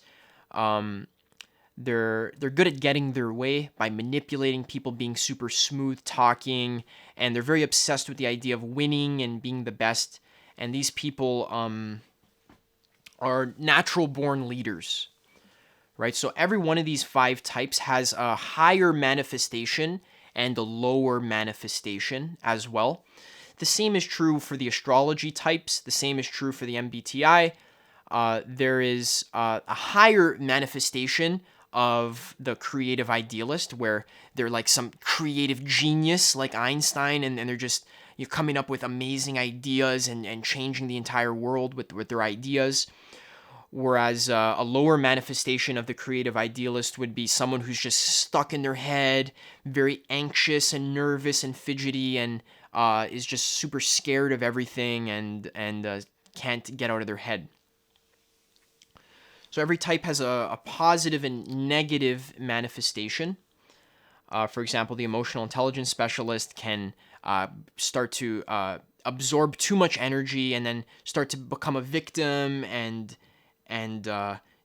They're good at getting their way by manipulating people, being super smooth talking, and they're very obsessed with the idea of winning and being the best. And these people are natural born leaders, right? So every one of these 5 types has a higher manifestation and a lower manifestation as well. The same is true for the astrology types. The same is true for the MBTI. There is a higher manifestation of the creative idealist, where they're like some creative genius like Einstein, and you're coming up with amazing ideas and changing the entire world with their ideas. Whereas a lower manifestation of the creative idealist would be someone who's just stuck in their head, very anxious and nervous and fidgety, and is just super scared of everything and can't get out of their head. So every type has a positive and negative manifestation. For example, the emotional intelligence specialist can start to absorb too much energy and then start to become a victim and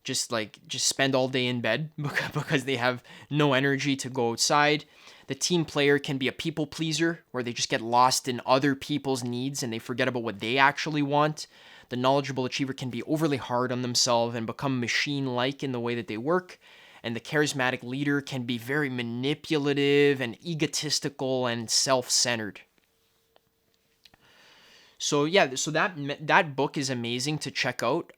just spend all day in bed because they have no energy to go outside. The team player can be a people pleaser, where they just get lost in other people's needs and they forget about what they actually want. The knowledgeable achiever can be overly hard on themselves and become machine-like in the way that they work. And the charismatic leader can be very manipulative and egotistical and self-centered. So yeah, so that book is amazing to check out.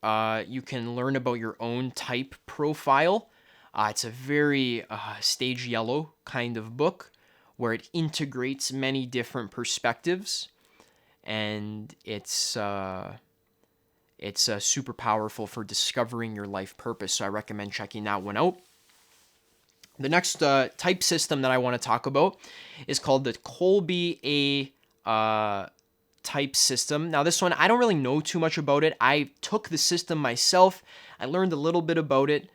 You can learn about your own type profile. It's a very stage yellow kind of book where it integrates many different perspectives, and it's super powerful for discovering your life purpose. So I recommend checking that one out. The next type system that I want to talk about is called the Kolbe A type system. Now this one, I don't really know too much about it. I took the system myself. I learned a little bit about it.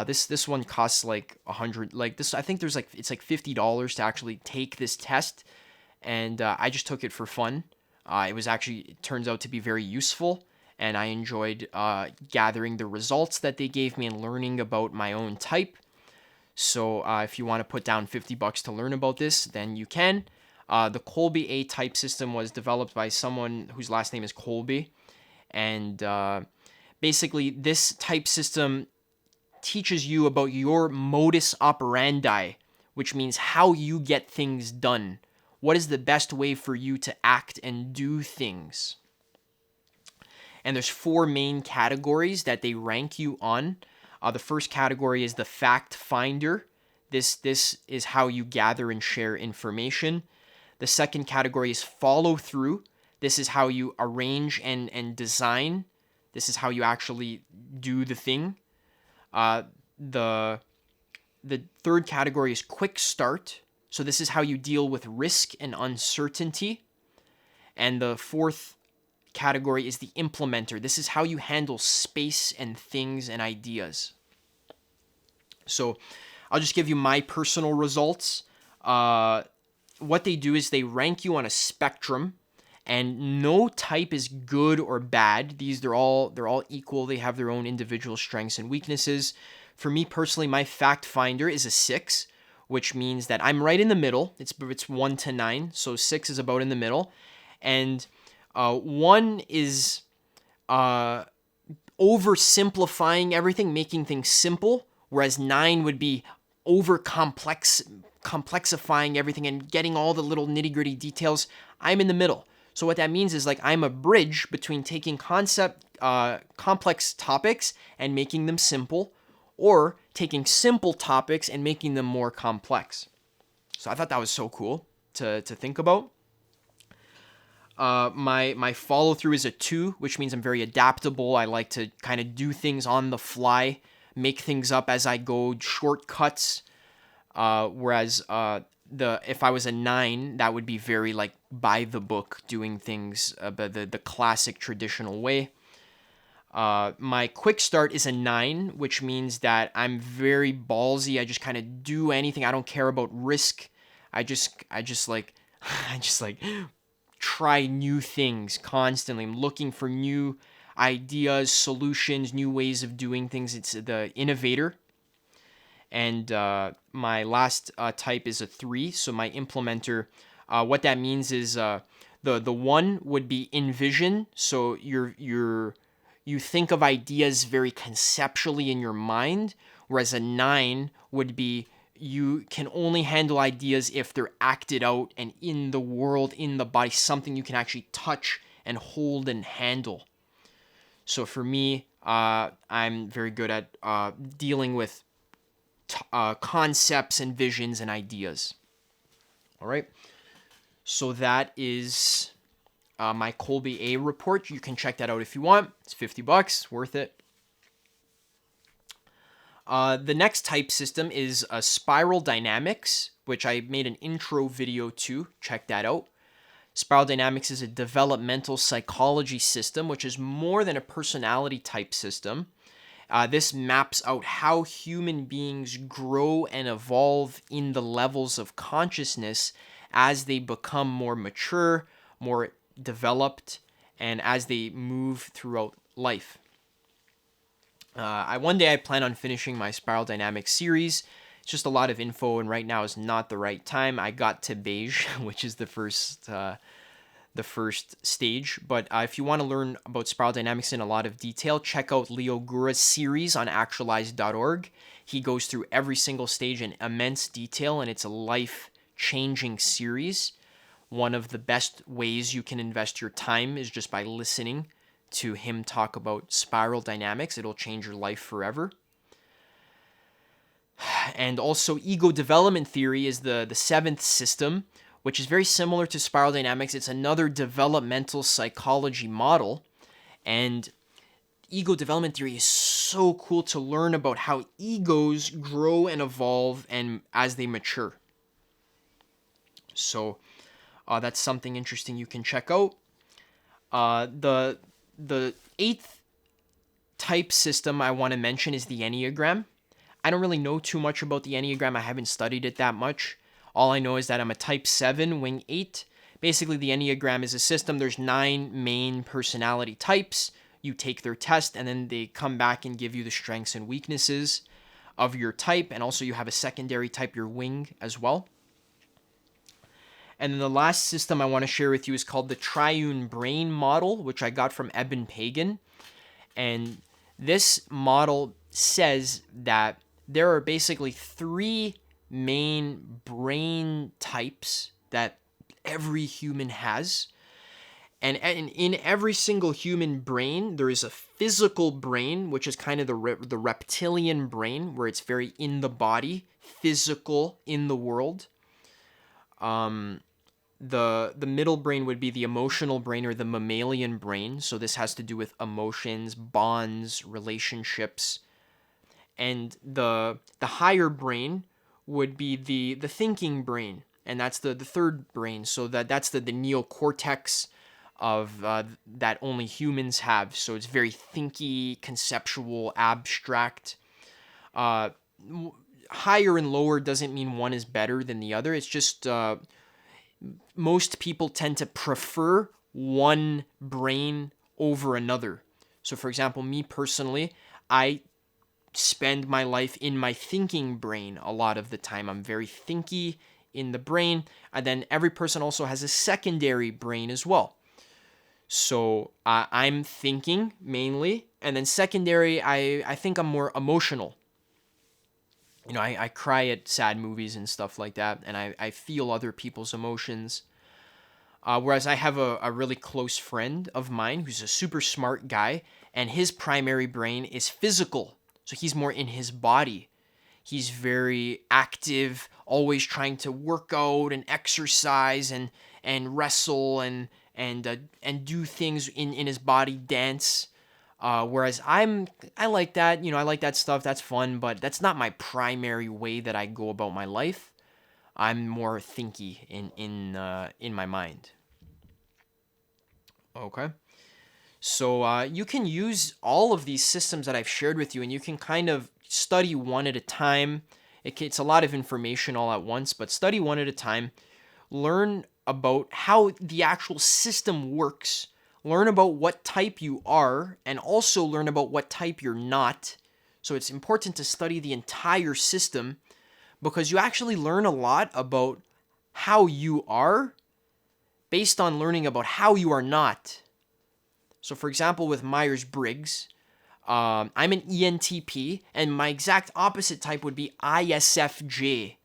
This one costs like $100. Like this, I think it's like $50 to actually take this test, and I just took it for fun. It turns out to be very useful, and I enjoyed gathering the results that they gave me and learning about my own type. So if you want to put down $50 to learn about this, then you can. The Kolbe A type system was developed by someone whose last name is Kolbe, and basically this type system teaches you about your modus operandi, which means how you get things done. What is the best way for you to act and do things? And there's 4 main categories that they rank you on. The first category is the fact finder. This is how you gather and share information. The second category is follow through. This is how you arrange and design. This is how you actually do the thing. The third category is quick start. So this is how you deal with risk and uncertainty. And the fourth category is the implementer. This is how you handle space and things and ideas. So I'll just give you my personal results. What they do is they rank you on a spectrum, and no type is good or bad. They're all equal. They have their own individual strengths and weaknesses. For me personally, my fact finder is a 6, which means that I'm right in the middle. It's 1 to 9, so 6 is about in the middle. And 1 is oversimplifying everything, making things simple, whereas 9 would be complexifying everything and getting all the little nitty-gritty details. I'm in the middle. So what that means is, like, I'm a bridge between taking complex topics and making them simple, or taking simple topics and making them more complex. So I thought that was so cool to think about. My follow through is a 2, which means I'm very adaptable. I like to kind of do things on the fly, make things up as I go, shortcuts. Whereas if I was a 9, that would be very like by the book, doing things the classic traditional way. My quick start is a 9, which means that I'm very ballsy. I just kind of do anything. I don't care about risk. I just like try new things constantly. I'm looking for new ideas, solutions, new ways of doing things. It's the innovator. And my last type is a 3, so my implementer. What that means is the 1 would be envision. So you think of ideas very conceptually in your mind, whereas a 9 would be you can only handle ideas if they're acted out and in the world, in the body, something you can actually touch and hold and handle. So for me, I'm very good at dealing with concepts and visions and ideas. All right. So that is my Kolbe A report. You can check that out if you want. It's $50, worth it. The next type system is Spiral Dynamics, which I made an intro video to. Check that out. Spiral Dynamics is a developmental psychology system, which is more than a personality type system. This maps out how human beings grow and evolve in the levels of consciousness as they become more mature, more developed, and as they move throughout life. One day I plan on finishing my Spiral Dynamics series. It's just a lot of info, and right now is not the right time. I got to beige, which is the first stage. But if you want to learn about Spiral Dynamics in a lot of detail, check out Leo Gura's series on actualize.org. He goes through every single stage in immense detail, and it's a life-changing series. One of the best ways you can invest your time is just by listening to him talk about Spiral Dynamics. It'll change your life forever. And also, ego development theory is the 7th system, which is very similar to Spiral Dynamics. It's another developmental psychology model. And ego development theory is so cool to learn about how egos grow and evolve and as they mature. So that's something interesting you can check out. The 8th type system I want to mention is the Enneagram. I don't really know too much about the Enneagram. I haven't studied it that much. All I know is that I'm a type 7, wing 8. Basically, the Enneagram is a system. There's 9 main personality types. You take their test, and then they come back and give you the strengths and weaknesses of your type. And also, you have a secondary type, your wing, as well. And then the last system I want to share with you is called the Triune Brain Model, which I got from Eben Pagan. And this model says that there are basically 3 main brain types that every human has. And in every single human brain, there is a physical brain, which is kind of the reptilian brain, where it's very in the body, physical, in the world. The middle brain would be the emotional brain or the mammalian brain. So this has to do with emotions, bonds, relationships. And the higher brain would be the thinking brain, and that's the third brain. So that's the neocortex of that only humans have. So it's very thinky, conceptual, abstract. Uh, Higher and lower doesn't mean one is better than the other. It's just most people tend to prefer one brain over another. So, for example, me personally, I spend my life in my thinking brain a lot of the time. I'm very thinky in the brain. And then every person also has a secondary brain as well. So I'm thinking mainly. And then secondary, I think I'm more emotional. You know, I cry at sad movies and stuff like that. And I feel other people's emotions. Whereas I have a really close friend of mine who's a super smart guy. And his primary brain is physical. So he's more in his body. He's very active, always trying to work out and exercise and wrestle and do things in his body, dance. Whereas I like that, I like that stuff. That's fun, but that's not my primary way that I go about my life. I'm more thinky in my mind. Okay. So you can use all of these systems that I've shared with you, and you can kind of study one at a time. It's a lot of information all at once, but study one at a time. Learn about how the actual system works. Learn about what type you are, and also learn about what type you're not. So it's important to study the entire system because you actually learn a lot about how you are based on learning about how you are not. So, for example, with Myers-Briggs, I'm an ENTP, and my exact opposite type would be ISFJ,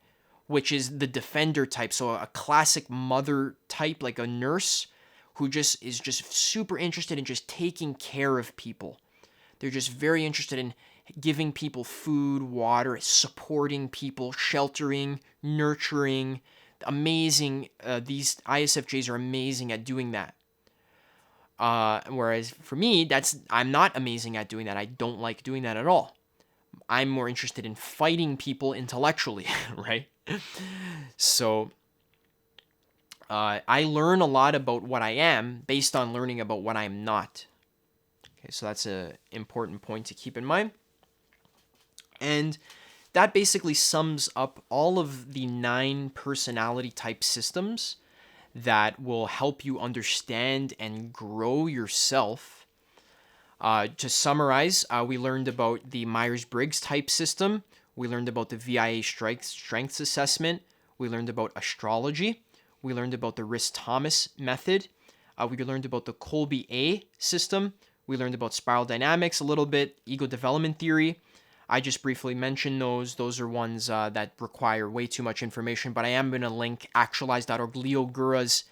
which is the defender type. So, a classic mother type, like a nurse, who is just super interested in just taking care of people. They're just very interested in giving people food, water, supporting people, sheltering, nurturing. Amazing. These ISFJs are amazing at doing that. Whereas for me, I'm not amazing at doing that. I don't like doing that at all. I'm more interested in fighting people intellectually, right? So I learn a lot about what I am based on learning about what I'm not. Okay, so that's an important point to keep in mind. And that basically sums up all of the 9 personality type systems that will help you understand and grow yourself. To summarize, we learned about the Myers-Briggs type system. We learned about the VIA strengths assessment. We learned about astrology. We learned about the Rhys Method. We learned about the Kolbe A system. We learned about spiral dynamics a little bit, ego development theory. I just briefly mentioned those. Those are ones that require way too much information, but I am going to link actualize.org, Leo Gura's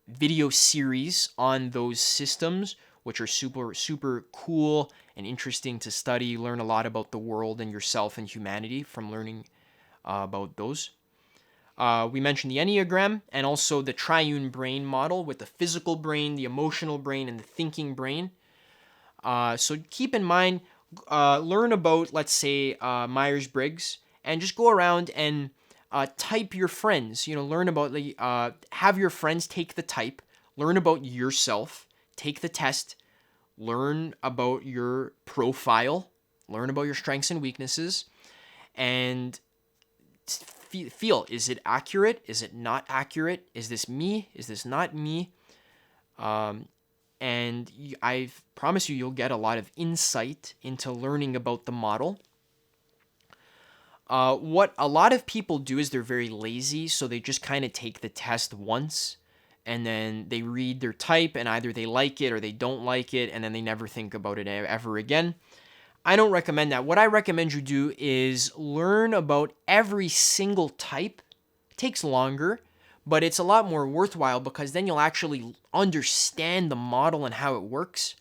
video series on those systems, which are super, super cool and interesting to study. Learn a lot about the world and yourself and humanity from learning about those. We mentioned the Enneagram and also the Triune brain model with the physical brain, the emotional brain, and the thinking brain. So keep in mind, learn about, let's say, Myers-Briggs, and just go around and type your friends. Learn about have your friends take the type, learn about yourself, take the test, learn about your profile, learn about your strengths and weaknesses, and feel, is it accurate? Is it not accurate? Is this me? Is this not me? And I promise you'll get a lot of insight into learning about the model. What a lot of people do is they're very lazy, so they just kind of take the test once, and then they read their type, and either they like it or they don't like it, and then they never think about it ever again. I don't recommend that. What I recommend you do is learn about every single type. It takes longer, but it's a lot more worthwhile because then you'll actually understand the model and how it works,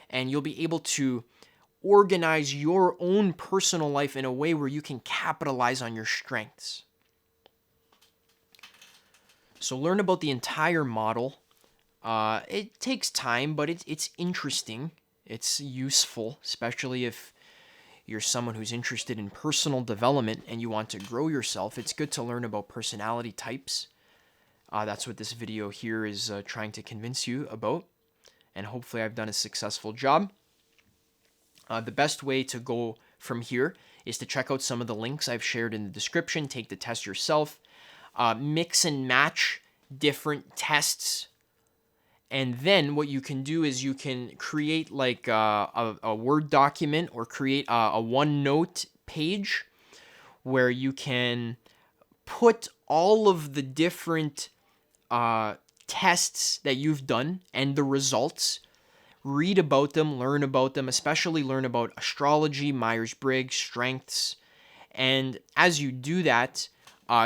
and you'll be able to organize your own personal life in a way where you can capitalize on your strengths. So learn about the entire model. It takes time, but it's interesting. It's useful, especially if you're someone who's interested in personal development and you want to grow yourself. It's good to learn about personality types. That's what this video here is trying to convince you about. And hopefully I've done a successful job. The best way to go from here is to check out some of the links I've shared in the description. Take the test yourself. Mix and match different tests. And then what you can do is you can create like a Word document or create a OneNote page where you can put all of the different tests that you've done and the results. Read about them, learn about them, especially learn about astrology, Myers-Briggs, strengths. And as you do that,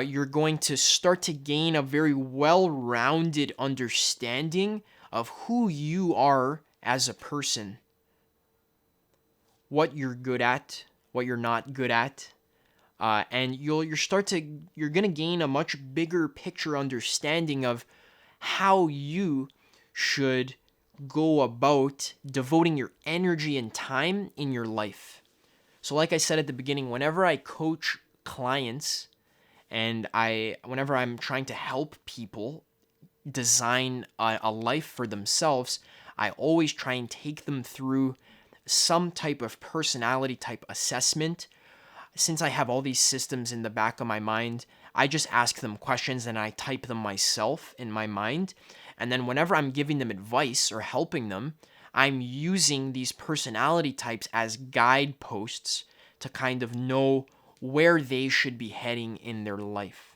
you're going to start to gain a very well-rounded understanding of who you are as a person, what you're good at, what you're not good at, and you're gonna gain a much bigger picture understanding of how you should go about devoting your energy and time in your life. So like I said at the beginning, whenever I coach clients and whenever I'm trying to help people design a life for themselves, I always try and take them through some type of personality type assessment. Since I have all these systems in the back of my mind, I just ask them questions and I type them myself in my mind. And then whenever I'm giving them advice or helping them, I'm using these personality types as guideposts to kind of know where they should be heading in their life.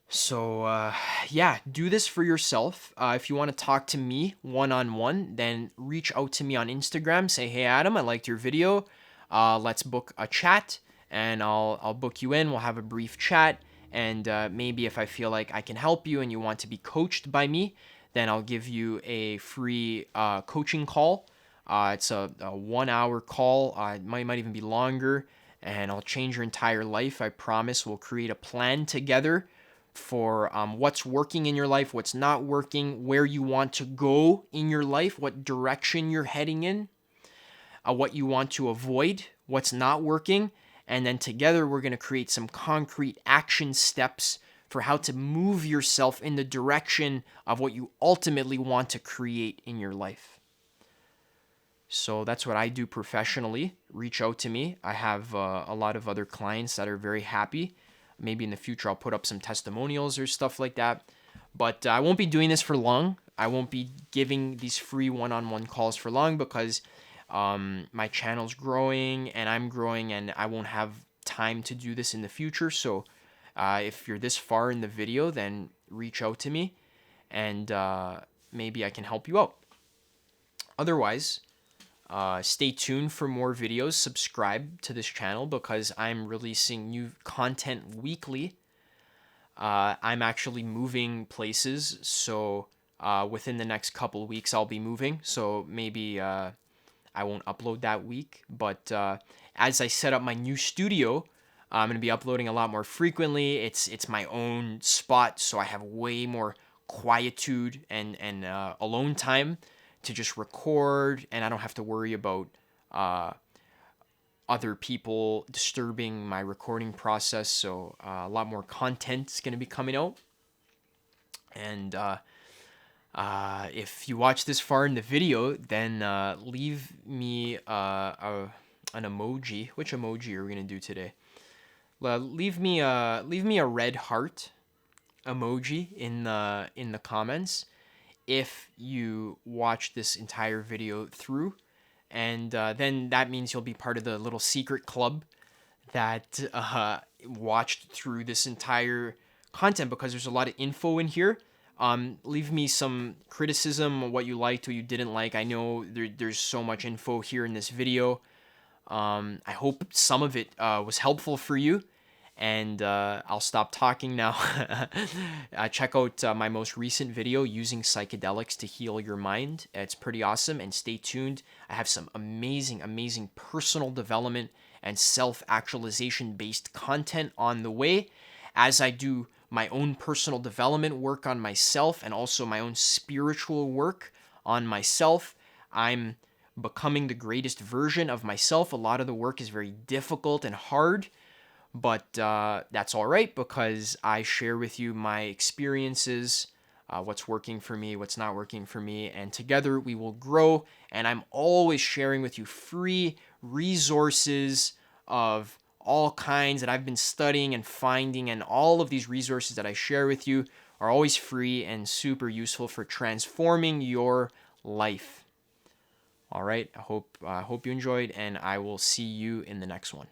So, yeah, do this for yourself. If you want to talk to me one-on-one, then reach out to me on Instagram. Say, hey, Adam, I liked your video. Let's book a chat, and I'll book you in. We'll have a brief chat, and maybe if I feel like I can help you and you want to be coached by me, then I'll give you a free coaching call. It's a 1 hour call. It might even be longer, and I'll change your entire life. I promise. We'll create a plan together for what's working in your life, what's not working, where you want to go in your life, what direction you're heading in, what you want to avoid, what's not working. And then together we're going to create some concrete action steps for how to move yourself in the direction of what you ultimately want to create in your life. So that's what I do professionally. Reach out to me. I have a lot of other clients that are very happy. Maybe in the future I'll put up some testimonials or stuff like that. But I won't be doing this for long. I won't be giving these free one-on-one calls for long because my channel's growing and I'm growing and I won't have time to do this in the future. So if you're this far in the video, then reach out to me and maybe I can help you out. Otherwise, stay tuned for more videos. Subscribe to this channel because I'm releasing new content weekly. I'm actually moving places, so within the next couple of weeks I'll be moving. So maybe I won't upload that week. But as I set up my new studio, I'm going to be uploading a lot more frequently. It's my own spot, so I have way more quietude and alone time to just record, and I don't have to worry about other people disturbing my recording process. So a lot more content is going to be coming out. And if you watch this far in the video, then leave me an emoji. Which emoji are we going to do today? Leave me a red heart emoji in the comments if you watch this entire video through, and then that means you'll be part of the little secret club that watched through this entire content, because there's a lot of info in here. Leave me some criticism, what you liked, what you didn't like. I know there's so much info here in this video. I hope some of it was helpful for you. And I'll stop talking now. Check out my most recent video, Using Psychedelics to Heal Your Mind. It's pretty awesome. And stay tuned. I have some amazing, amazing personal development and self-actualization based content on the way, as I do my own personal development work on myself and also my own spiritual work on myself, I'm becoming the greatest version of myself. A lot of the work is very difficult and hard, but that's all right because I share with you my experiences, what's working for me, what's not working for me, and together we will grow. And I'm always sharing with you free resources of all kinds that I've been studying and finding, and all of these resources that I share with you are always free and super useful for transforming your life. All right, I hope you enjoyed, and I will see you in the next one.